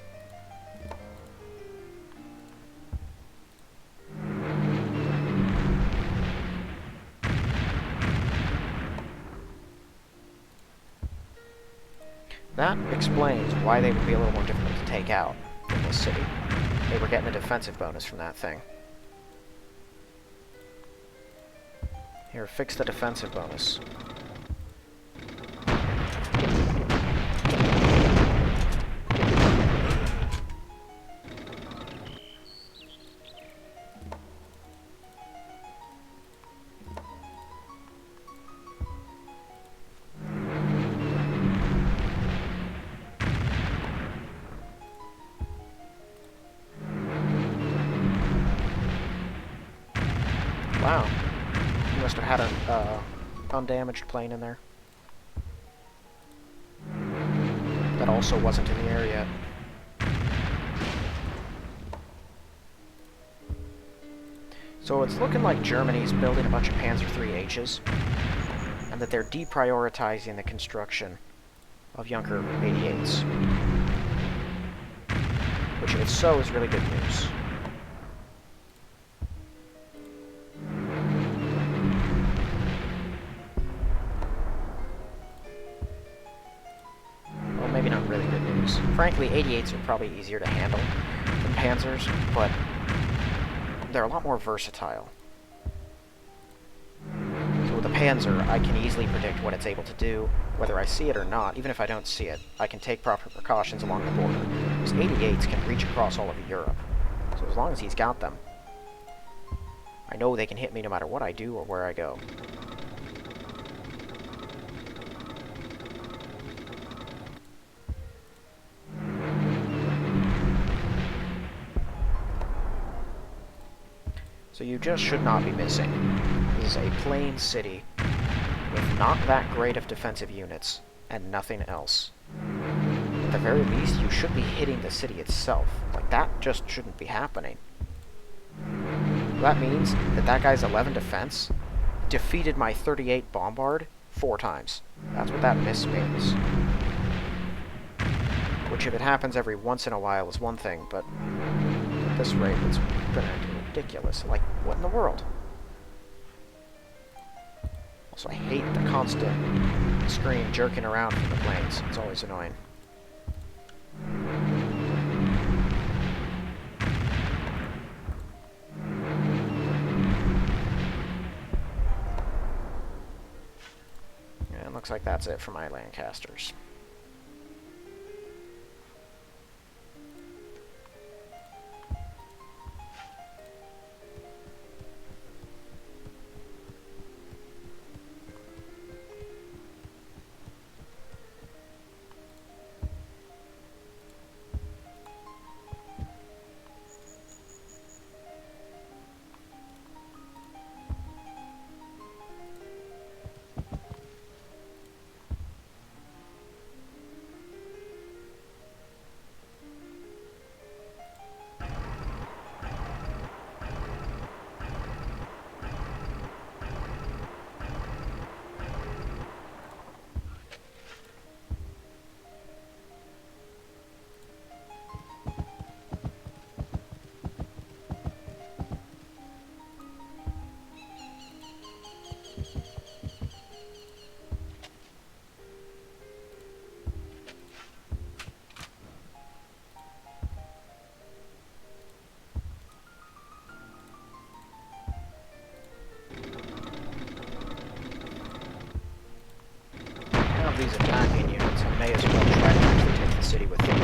That explains why they would be a little more difficult to take out in this city. They were getting a defensive bonus from that thing. Here, fix the defensive bonus. Wow. You must have had an undamaged plane in there. That also wasn't in the air yet. So it's looking like Germany's building a bunch of Panzer IIIHs, and that they're deprioritizing the construction of Junker 88s. Which, if so, is really good news. Maybe not really good news. Frankly, 88s are probably easier to handle than Panzers, but they're a lot more versatile. So with a Panzer, I can easily predict what it's able to do, whether I see it or not. Even if I don't see it, I can take proper precautions along the border. Because 88s can reach across all of Europe. So as long as he's got them, I know they can hit me no matter what I do or where I go. So you just should not be missing. This is a plain city with not that great of defensive units and nothing else. At the very least, you should be hitting the city itself. Like, that just shouldn't be happening. That means that that guy's 11 defense defeated my 38 bombard 4 times. That's what that miss means. Which, if it happens every once in a while, is one thing, but at this rate, it's gonna be ridiculous. Like, what in the world? Also, I hate the constant screen jerking around from the planes. It's always annoying. Yeah, it looks like that's it for my Lancasters. These attacking units, I may as well try to actually take the city with them.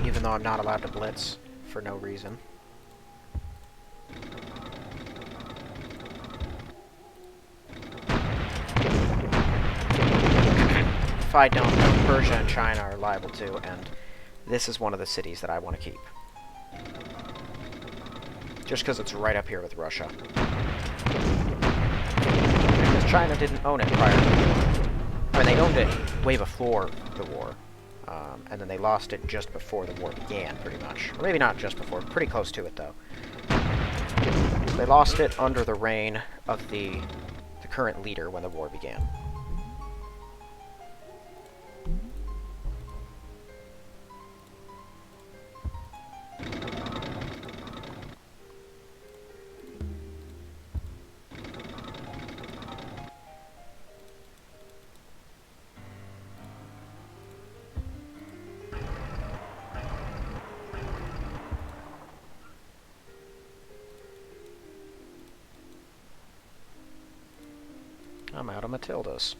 Even though I'm not allowed to blitz for no reason. If I don't, Persia and China are liable to, and this is one of the cities that I want to keep. Just because it's right up here with Russia. Because China didn't own it prior. I mean, they owned it way before the war. And then they lost it just before the war began, pretty much. Or maybe not just before, pretty close to it, though. They lost it under the reign of the current leader when the war began. I'm out of Matildas.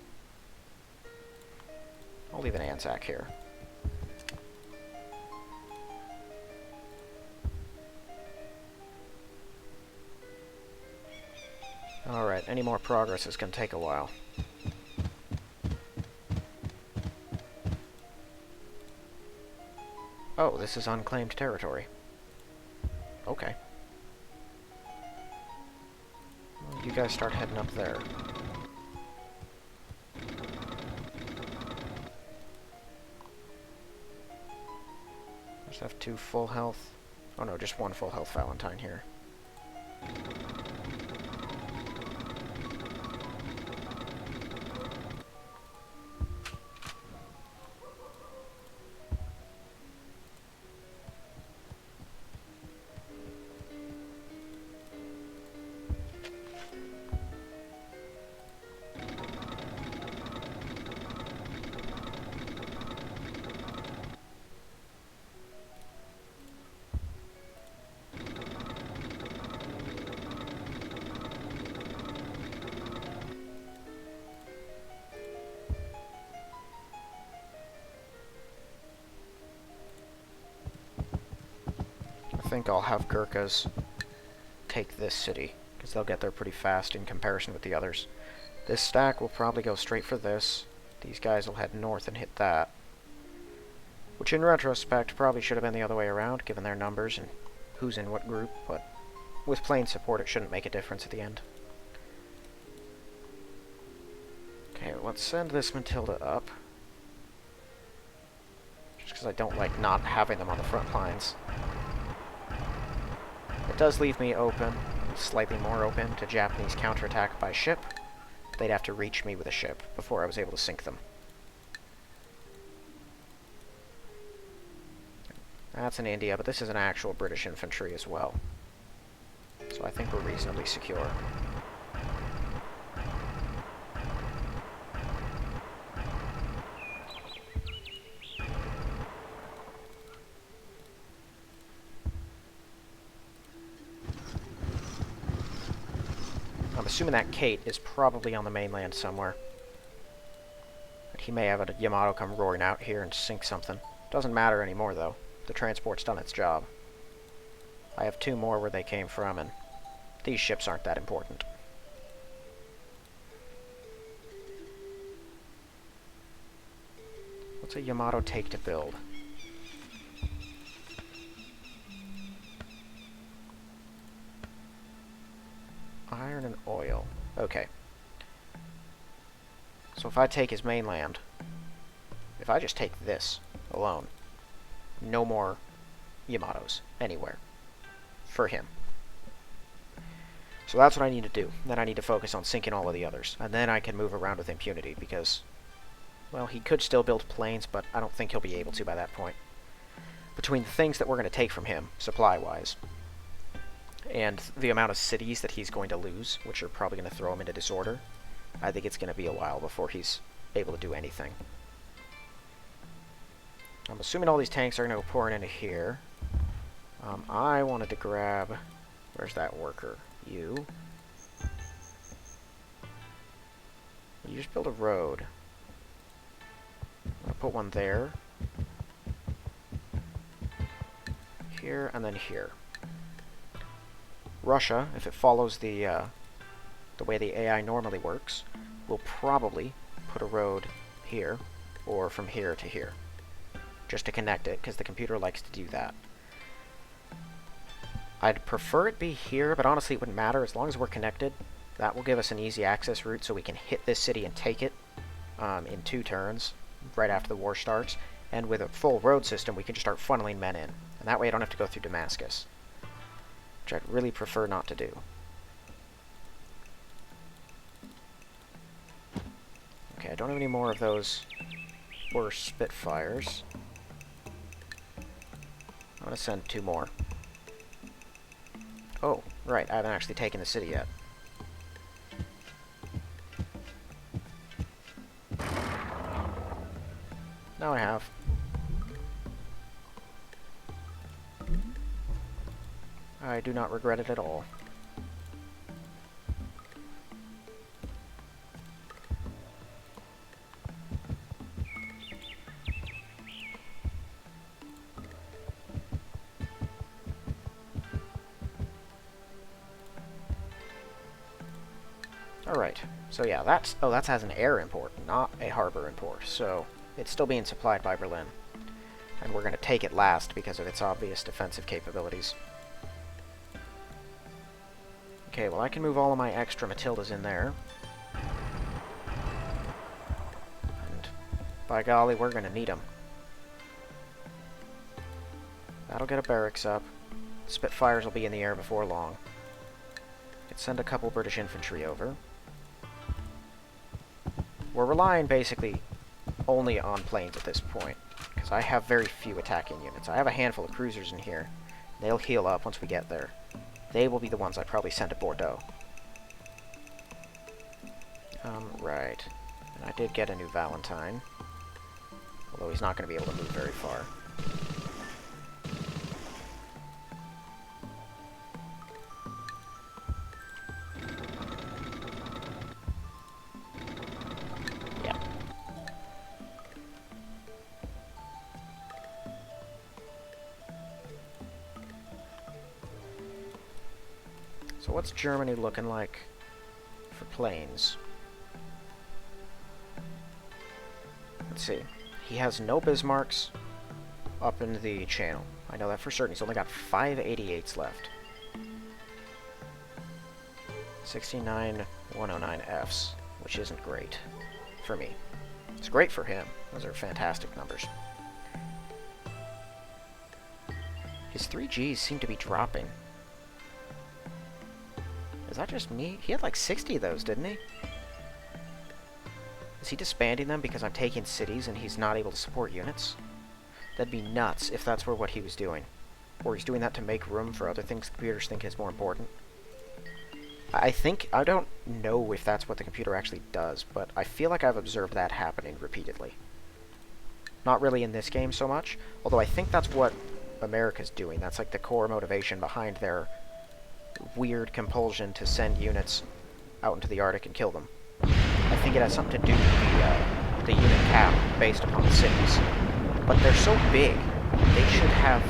I'll leave an Anzac here. Alright, any more progress is going to take a while. Oh, this is unclaimed territory. Okay. Well, you guys start heading up there. Just have 2 full health. Oh no, just 1 full health Valentine here. I think I'll have Gurkhas take this city, because they'll get there pretty fast in comparison with the others. This stack will probably go straight for this. These guys will head north and hit that. Which in retrospect probably should have been the other way around, given their numbers and who's in what group, but with plain support it shouldn't make a difference at the end. Okay, let's send this Matilda up. Just because I don't like not having them on the front lines. It does leave me open, slightly more open, to Japanese counterattack by ship. They'd have to reach me with a ship before I was able to sink them. That's in India, but this is an actual British infantry as well. So I think we're reasonably secure. I'm assuming that Kate is probably on the mainland somewhere. He may have a Yamato come roaring out here and sink something. Doesn't matter anymore, though. The transport's done its job. I have 2 more where they came from, and these ships aren't that important. What's a Yamato take to build? Iron and oil. Okay. So if I take his mainland, if I just take this alone, no more Yamatos anywhere for him. So that's what I need to do. Then I need to focus on sinking all of the others, and then I can move around with impunity because, well, he could still build planes, but I don't think he'll be able to by that point. Between the things that we're going to take from him, supply-wise, and the amount of cities that he's going to lose, which are probably going to throw him into disorder, I think it's going to be a while before he's able to do anything. I'm assuming all these tanks are going to go pouring into here. I wanted to grab... Where's that worker? You. You just build a road. I'll put one there. Here, and then here. Russia, if it follows the way the AI normally works, will probably put a road here, or from here to here. just to connect it, because the computer likes to do that. I'd prefer it be here, but honestly it wouldn't matter as long as we're connected. That will give us an easy access route so we can hit this city and take it in 2 turns, right after the war starts. And with a full road system, we can just start funneling men in. And that way I don't have to go through Damascus, which I'd really prefer not to do. Okay, I don't have any more of those worse Spitfires. I'm going to send 2 more. Oh, right, I haven't actually taken the city yet. Now I have. I do not regret it at all. Alright, so yeah, that's has an air import, not a harbor import, so it's still being supplied by Berlin. And we're going to take it last because of its obvious defensive capabilities. Okay, well I can move all of my extra Matildas in there. And by golly, we're going to need them. That'll get a barracks up. Spitfires will be in the air before long. Could send a couple British infantry over. We're relying basically only on planes at this point, because I have very few attacking units. I have a handful of cruisers in here. They'll heal up once we get there. They will be the ones I probably send to Bordeaux. Right. And I did get a new Valentine, although he's not going to be able to move very far. So what's Germany looking like for planes? Let's see. He has no Bismarcks up in the channel. I know that for certain. He's only got 5 88s left. 69 109Fs, which isn't great for me. It's great for him. Those are fantastic numbers. His 3Gs seem to be dropping. Is that just me? He had like 60 of those, didn't he? Is he disbanding them because I'm taking cities and he's not able to support units? That'd be nuts if that's what he was doing. Or he's doing that to make room for other things computers think is more important. I don't know if that's what the computer actually does, but I feel like I've observed that happening repeatedly. Not really in this game so much, although I think that's what America's doing. That's like the core motivation behind their weird compulsion to send units out into the Arctic and kill them. I think it has something to do with the unit cap based upon the cities. But they're so big, they should have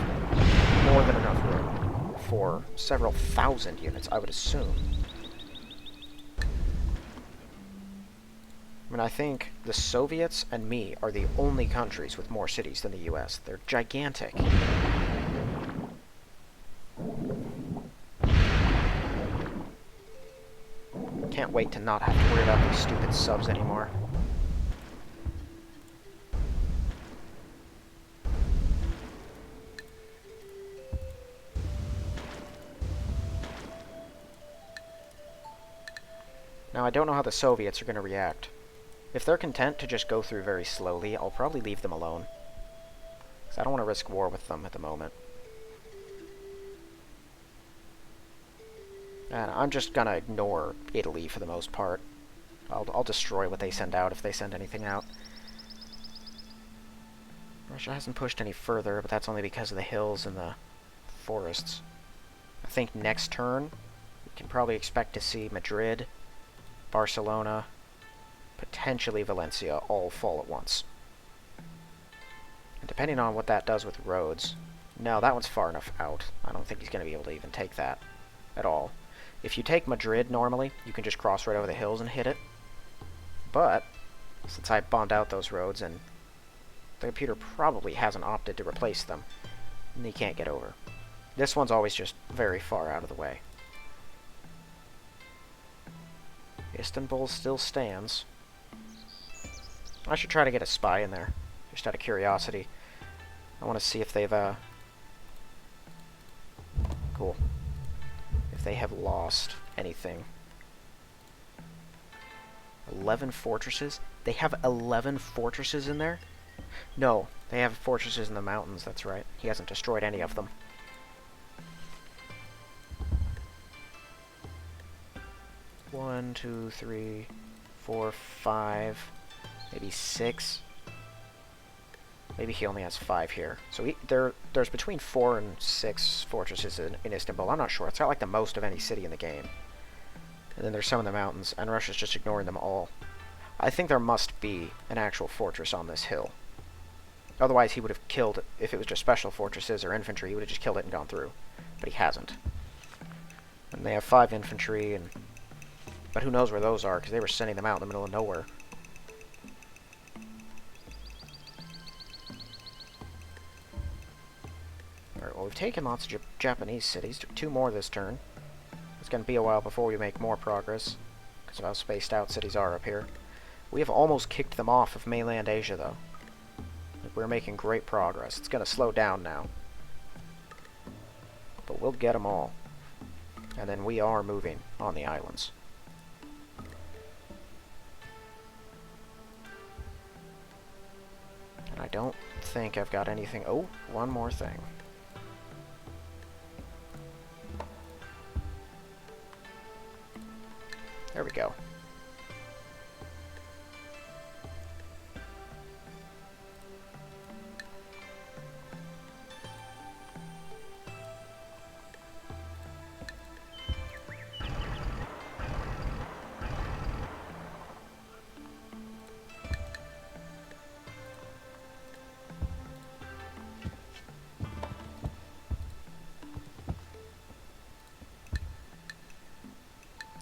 more than enough room for several thousand units, I would assume. I mean, I think the Soviets and me are the only countries with more cities than the US. They're gigantic. Can't wait to not have to worry about these stupid subs anymore. Now, I don't know how the Soviets are going to react. If they're content to just go through very slowly, I'll probably leave them alone. Because I don't want to risk war with them at the moment. And I'm just gonna ignore Italy for the most part. I'll destroy what they send out if they send anything out. Russia hasn't pushed any further, but that's only because of the hills and the forests. I think next turn, we can probably expect to see Madrid, Barcelona, potentially Valencia all fall at once. And depending on what that does with roads... No, that one's far enough out. I don't think he's going to be able to even take that at all. If you take Madrid normally, you can just cross right over the hills and hit it. But, since I bombed out those roads and the computer probably hasn't opted to replace them, and he can't get over. This one's always just very far out of the way. Istanbul still stands. I should try to get a spy in there, just out of curiosity. I want to see if they've, cool. If they have lost anything. 11 fortresses? They have 11 fortresses in there? No, they have fortresses in the mountains, that's right. He hasn't destroyed any of them. One, two, three, 4, 5, maybe 6. Maybe he only has 5 here. So there's between 4 and 6 fortresses in Istanbul. I'm not sure. It's got like the most of any city in the game. And then there's some in the mountains, and Russia's just ignoring them all. I think there must be an actual fortress on this hill. Otherwise he would have killed it. If it was just special fortresses or infantry, he would have just killed it and gone through. But he hasn't. And they have 5 infantry, but who knows where those are, because they were sending them out in the middle of nowhere. Alright, well, we've taken lots of Japanese cities. 2 more this turn. It's going to be a while before we make more progress, because of how spaced out cities are up here. We have almost kicked them off of mainland Asia, though. We're making great progress. It's going to slow down now. But we'll get them all. And then we are moving on the islands. And I don't think I've got anything... Oh, one more thing. There we go.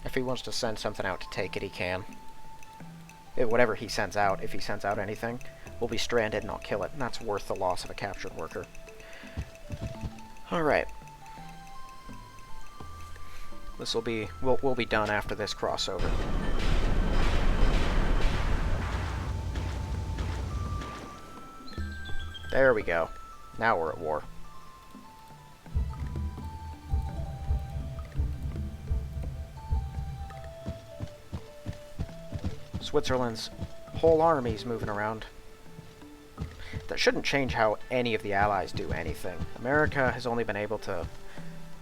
If he wants to send something out to take it, he can. Whatever he sends out, if he sends out anything, will be stranded and I'll kill it, and that's worth the loss of a captured worker. Alright. This will be... We'll be done after this crossover. There we go. Now we're at war. Switzerland's whole army's moving around. That shouldn't change how any of the allies do anything. America has only been able to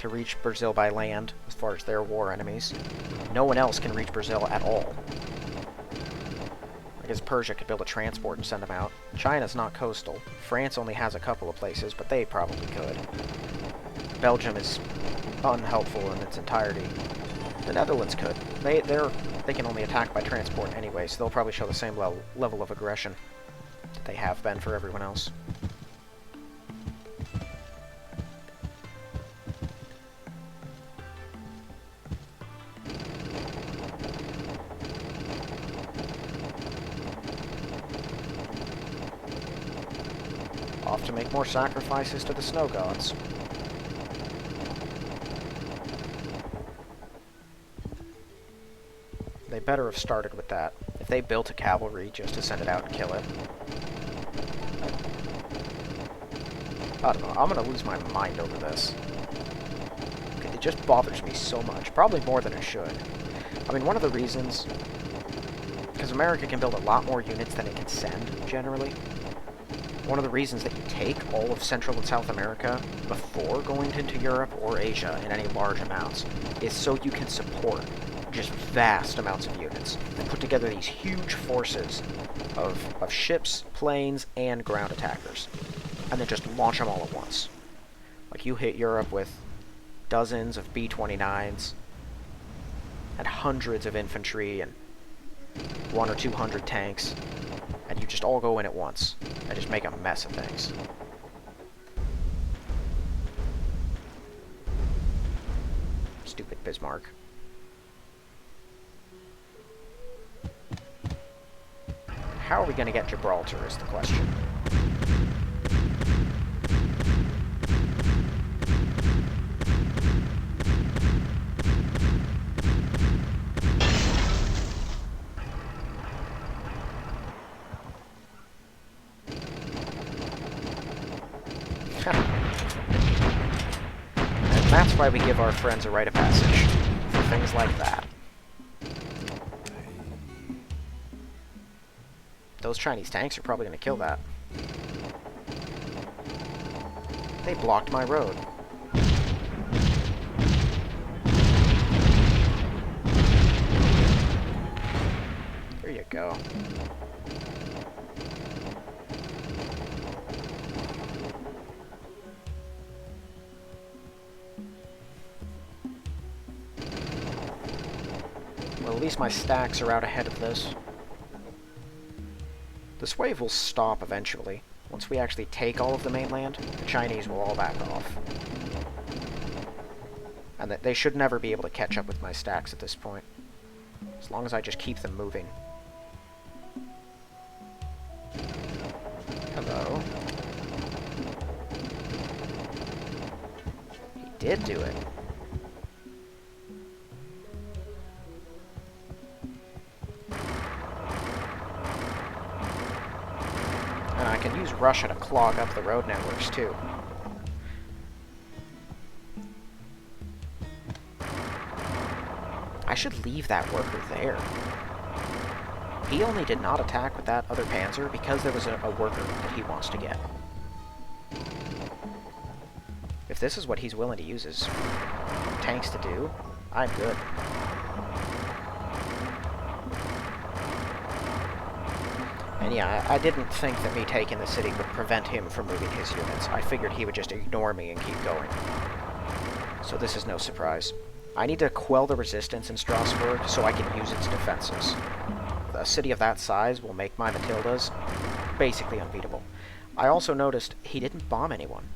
reach Brazil by land, as far as their war enemies. No one else can reach Brazil at all. I guess Persia could build a transport and send them out. China's not coastal. France only has a couple of places, but they probably could. Belgium is unhelpful in its entirety. The Netherlands could. They can only attack by transport anyway, so they'll probably show the same level of aggression that they have been for everyone else. Off to make more sacrifices to the snow gods. They better have started with that. If they built a cavalry just to send it out and kill it. I don't know, I'm gonna lose my mind over this. It just bothers me so much. Probably more than it should. I mean, one of the reasons... Because America can build a lot more units than it can send, generally. One of the reasons that you take all of Central and South America before going into Europe or Asia in any large amounts is so you can support just vast amounts of units and put together these huge forces of ships, planes, and ground attackers, and then just launch them all at once. Like, you hit Europe with dozens of B-29s and hundreds of infantry and 100 or 200 tanks, and you just all go in at once and just make a mess of things. Stupid Bismarck. How are we going to get Gibraltar is the question. that's why we give our friends a rite of passage. For things like that. Those Chinese tanks are probably going to kill that. They blocked my road. There you go. Well, at least my stacks are out ahead of this. This wave will stop eventually. Once we actually take all of the mainland, the Chinese will all back off. And that they should never be able to catch up with my stacks at this point. As long as I just keep them moving. Hello. He did do it. And I can use Russia to clog up the road networks too. I should leave that worker there. He only did not attack with that other panzer because there was a worker that he wants to get. If this is what he's willing to use his tanks to do, I'm good. And yeah, I didn't think that me taking the city would prevent him from moving his units. I figured he would just ignore me and keep going. So this is no surprise. I need to quell the resistance in Strasbourg so I can use its defenses. A city of that size will make my Matildas basically unbeatable. I also noticed he didn't bomb anyone.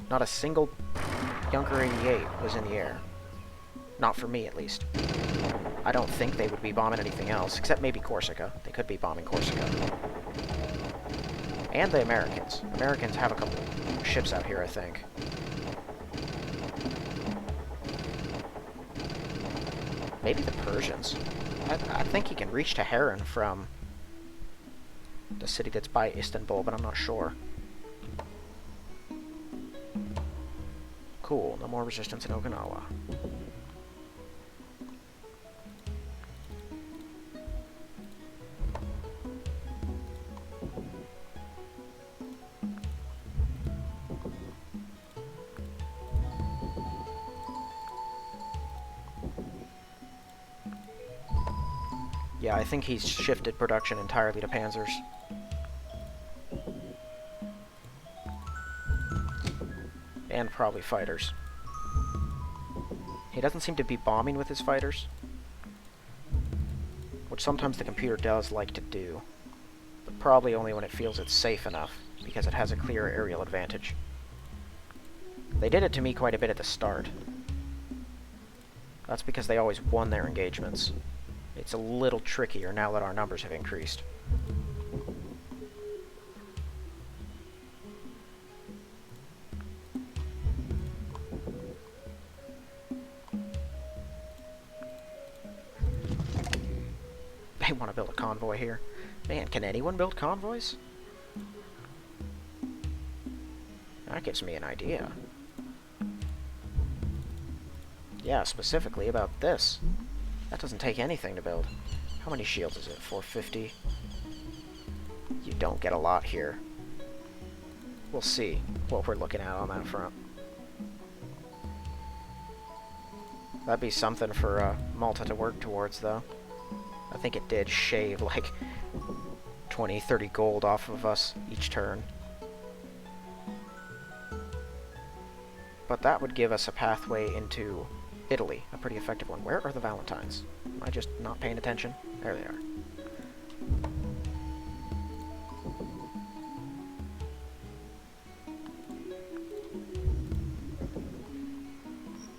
Not a single Junker 88 was in the air. Not for me, at least. I don't think they would be bombing anything else, except maybe Corsica. They could be bombing Corsica. And the Americans. Americans have a couple of ships out here, I think. Maybe the Persians. I think he can reach Tehran from the city that's by Istanbul, but I'm not sure. Cool, no more resistance in Okinawa. Yeah, I think he's shifted production entirely to panzers. And probably fighters. He doesn't seem to be bombing with his fighters, which sometimes the computer does like to do, but probably only when it feels it's safe enough, because it has a clear aerial advantage. They did it to me quite a bit at the start. That's because they always won their engagements. It's a little trickier now that our numbers have increased. They want to build a convoy here. Man, can anyone build convoys? That gives me an idea. Yeah, specifically about this. That doesn't take anything to build. How many shields is it? 450? You don't get a lot here. We'll see what we're looking at on that front. That'd be something for Malta to work towards, though. I think it did shave like 20, 30 gold off of us each turn. But that would give us a pathway into Italy, a pretty effective one. Where are the Valentines? Am I just not paying attention? There they are.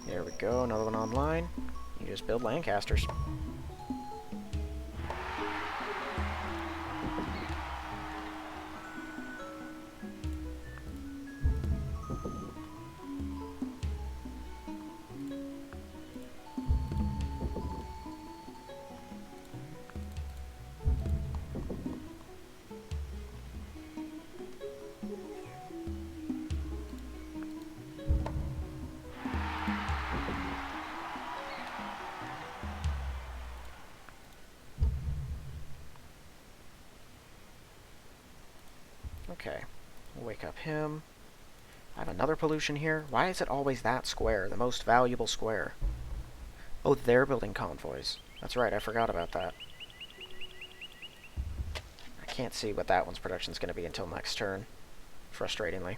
There we go, another one online. You just build Lancasters. him. I have another pollution here. Why is it always that square, the most valuable square? Oh, they're building convoys. That's right, I forgot about that. I can't see what that one's production is going to be until next turn, frustratingly.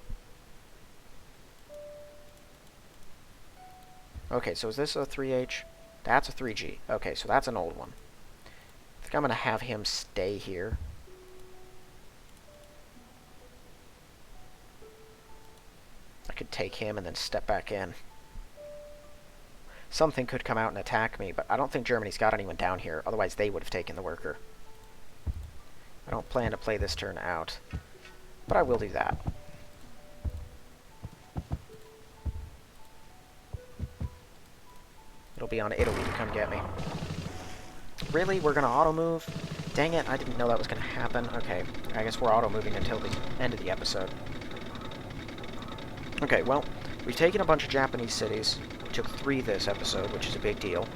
Okay, so is this a 3H? That's a 3G. Okay, so that's an old one. I think I'm going to have him stay here. I could take him and then step back in. Something could come out and attack me, but I don't think Germany's got anyone down here. Otherwise, they would have taken the worker. I don't plan to play this turn out, but I will do that. It'll be on Italy to come get me. Really? We're going to auto-move? Dang it, I didn't know that was going to happen. Okay, I guess we're auto-moving until the end of the episode. Okay, well, we've taken a bunch of Japanese cities. We took 3 this episode, which is a big deal.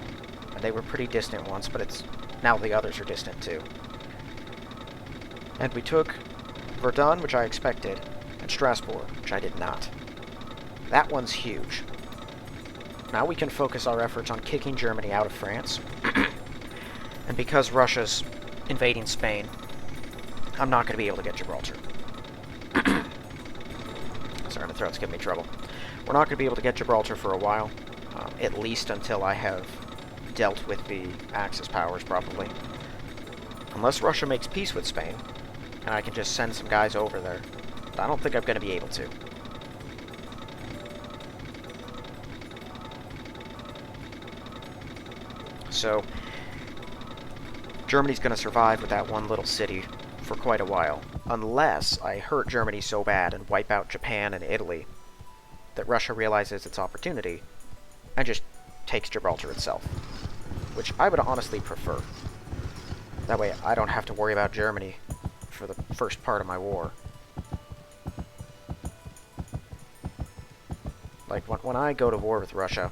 And they were pretty distant once, but it's now the others are distant too. And we took Verdun, which I expected, and Strasbourg, which I did not. That one's huge. Now we can focus our efforts on kicking Germany out of France. And because Russia's invading Spain, I'm not going to be able to get Gibraltar. Sorry, my throat's giving me trouble. We're not going to be able to get Gibraltar for a while, at least until I have dealt with the Axis powers, probably. Unless Russia makes peace with Spain, and I can just send some guys over there. But I don't think I'm going to be able to. So, Germany's going to survive with that one little city for quite a while, unless I hurt Germany so bad and wipe out Japan and Italy that Russia realizes its opportunity and just takes Gibraltar itself, which I would honestly prefer. That way I don't have to worry about Germany for the first part of my war. Like, when I go to war with Russia,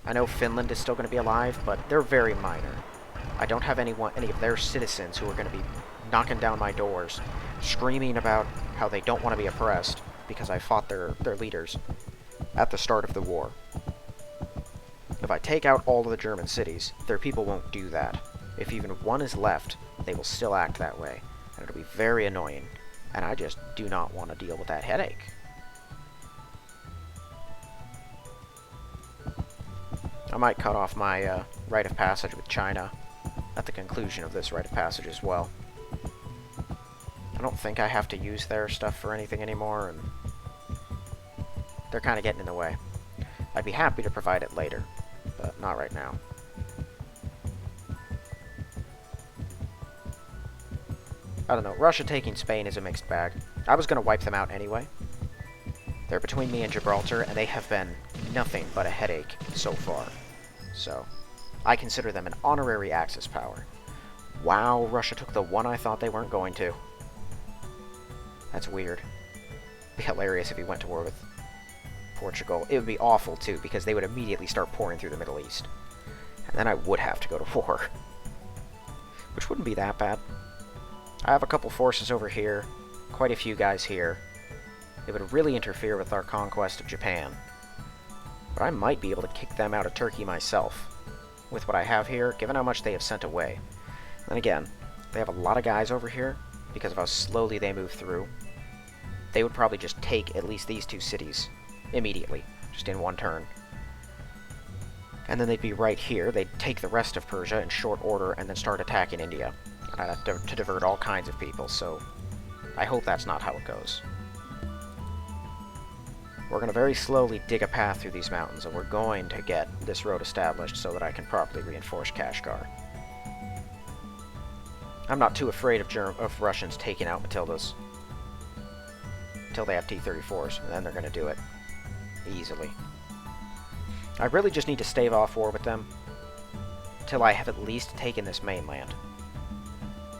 I know Finland is still going to be alive, but they're very minor. I don't have any of their citizens who are going to be knocking down my doors, screaming about how they don't want to be oppressed because I fought their leaders at the start of the war. If I take out all of the German cities, their people won't do that. If even one is left, they will still act that way, and it'll be very annoying, and I just do not want to deal with that headache. I might cut off my rite of passage with China at the conclusion of this rite of passage as well. I don't think I have to use their stuff for anything anymore, and they're kind of getting in the way. I'd be happy to provide it later, but not right now. I don't know, Russia taking Spain is a mixed bag. I was going to wipe them out anyway. They're between me and Gibraltar, and they have been nothing but a headache so far. So, I consider them an honorary Axis power. Wow, Russia took the one I thought they weren't going to. That's weird. It'd be hilarious if he went to war with Portugal. It would be awful, too, because they would immediately start pouring through the Middle East. And then I would have to go to war. Which wouldn't be that bad. I have a couple forces over here, quite a few guys here. It would really interfere with our conquest of Japan. But I might be able to kick them out of Turkey myself with what I have here, given how much they have sent away. And again, they have a lot of guys over here because of how slowly they move through. They would probably just take at least these 2 cities immediately, just in one turn. And then they'd be right here. They'd take the rest of Persia in short order and then start attacking India. I'd have to divert all kinds of people, so I hope that's not how it goes. We're going to very slowly dig a path through these mountains, and we're going to get this road established so that I can properly reinforce Kashgar. I'm not too afraid of Russians taking out Matildas until they have T-34s, and then they're going to do it easily. I really just need to stave off war with them until I have at least taken this mainland.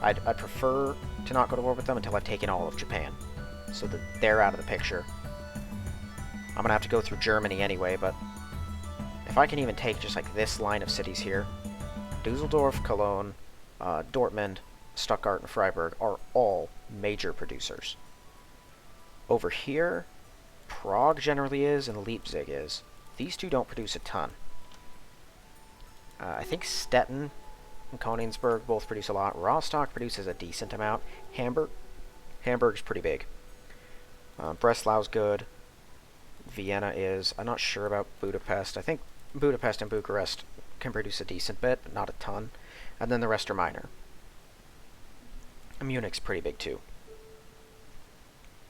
I'd prefer to not go to war with them until I've taken all of Japan, so that they're out of the picture. I'm gonna have to go through Germany anyway, but if I can even take just like this line of cities here, Dusseldorf, Cologne, Dortmund, Stuttgart, and Freiburg are all major producers. Over here, Prague generally is, and Leipzig is. These two don't produce a ton. I think Stettin and Königsberg both produce a lot. Rostock produces a decent amount. Hamburg's pretty big. Breslau's good. Vienna is. I'm not sure about Budapest. I think Budapest and Bucharest can produce a decent bit, but not a ton. And then the rest are minor. Munich's pretty big too.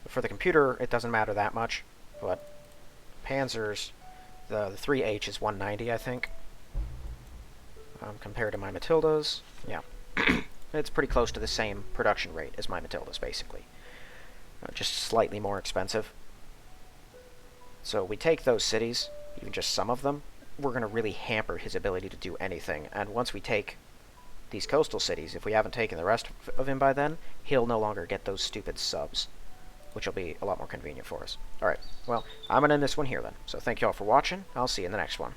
For the computer, it doesn't matter that much, but Panzers, the 3H is 190, I think. Compared to my Matildas, yeah. It's pretty close to the same production rate as my Matildas, basically. Just slightly more expensive. So we take those cities, even just some of them, we're going to really hamper his ability to do anything. And once we take these coastal cities, if we haven't taken the rest of him by then, he'll no longer get those stupid subs, which will be a lot more convenient for us. Alright, well, I'm going to end this one here then. So thank you all for watching. I'll see you in the next one.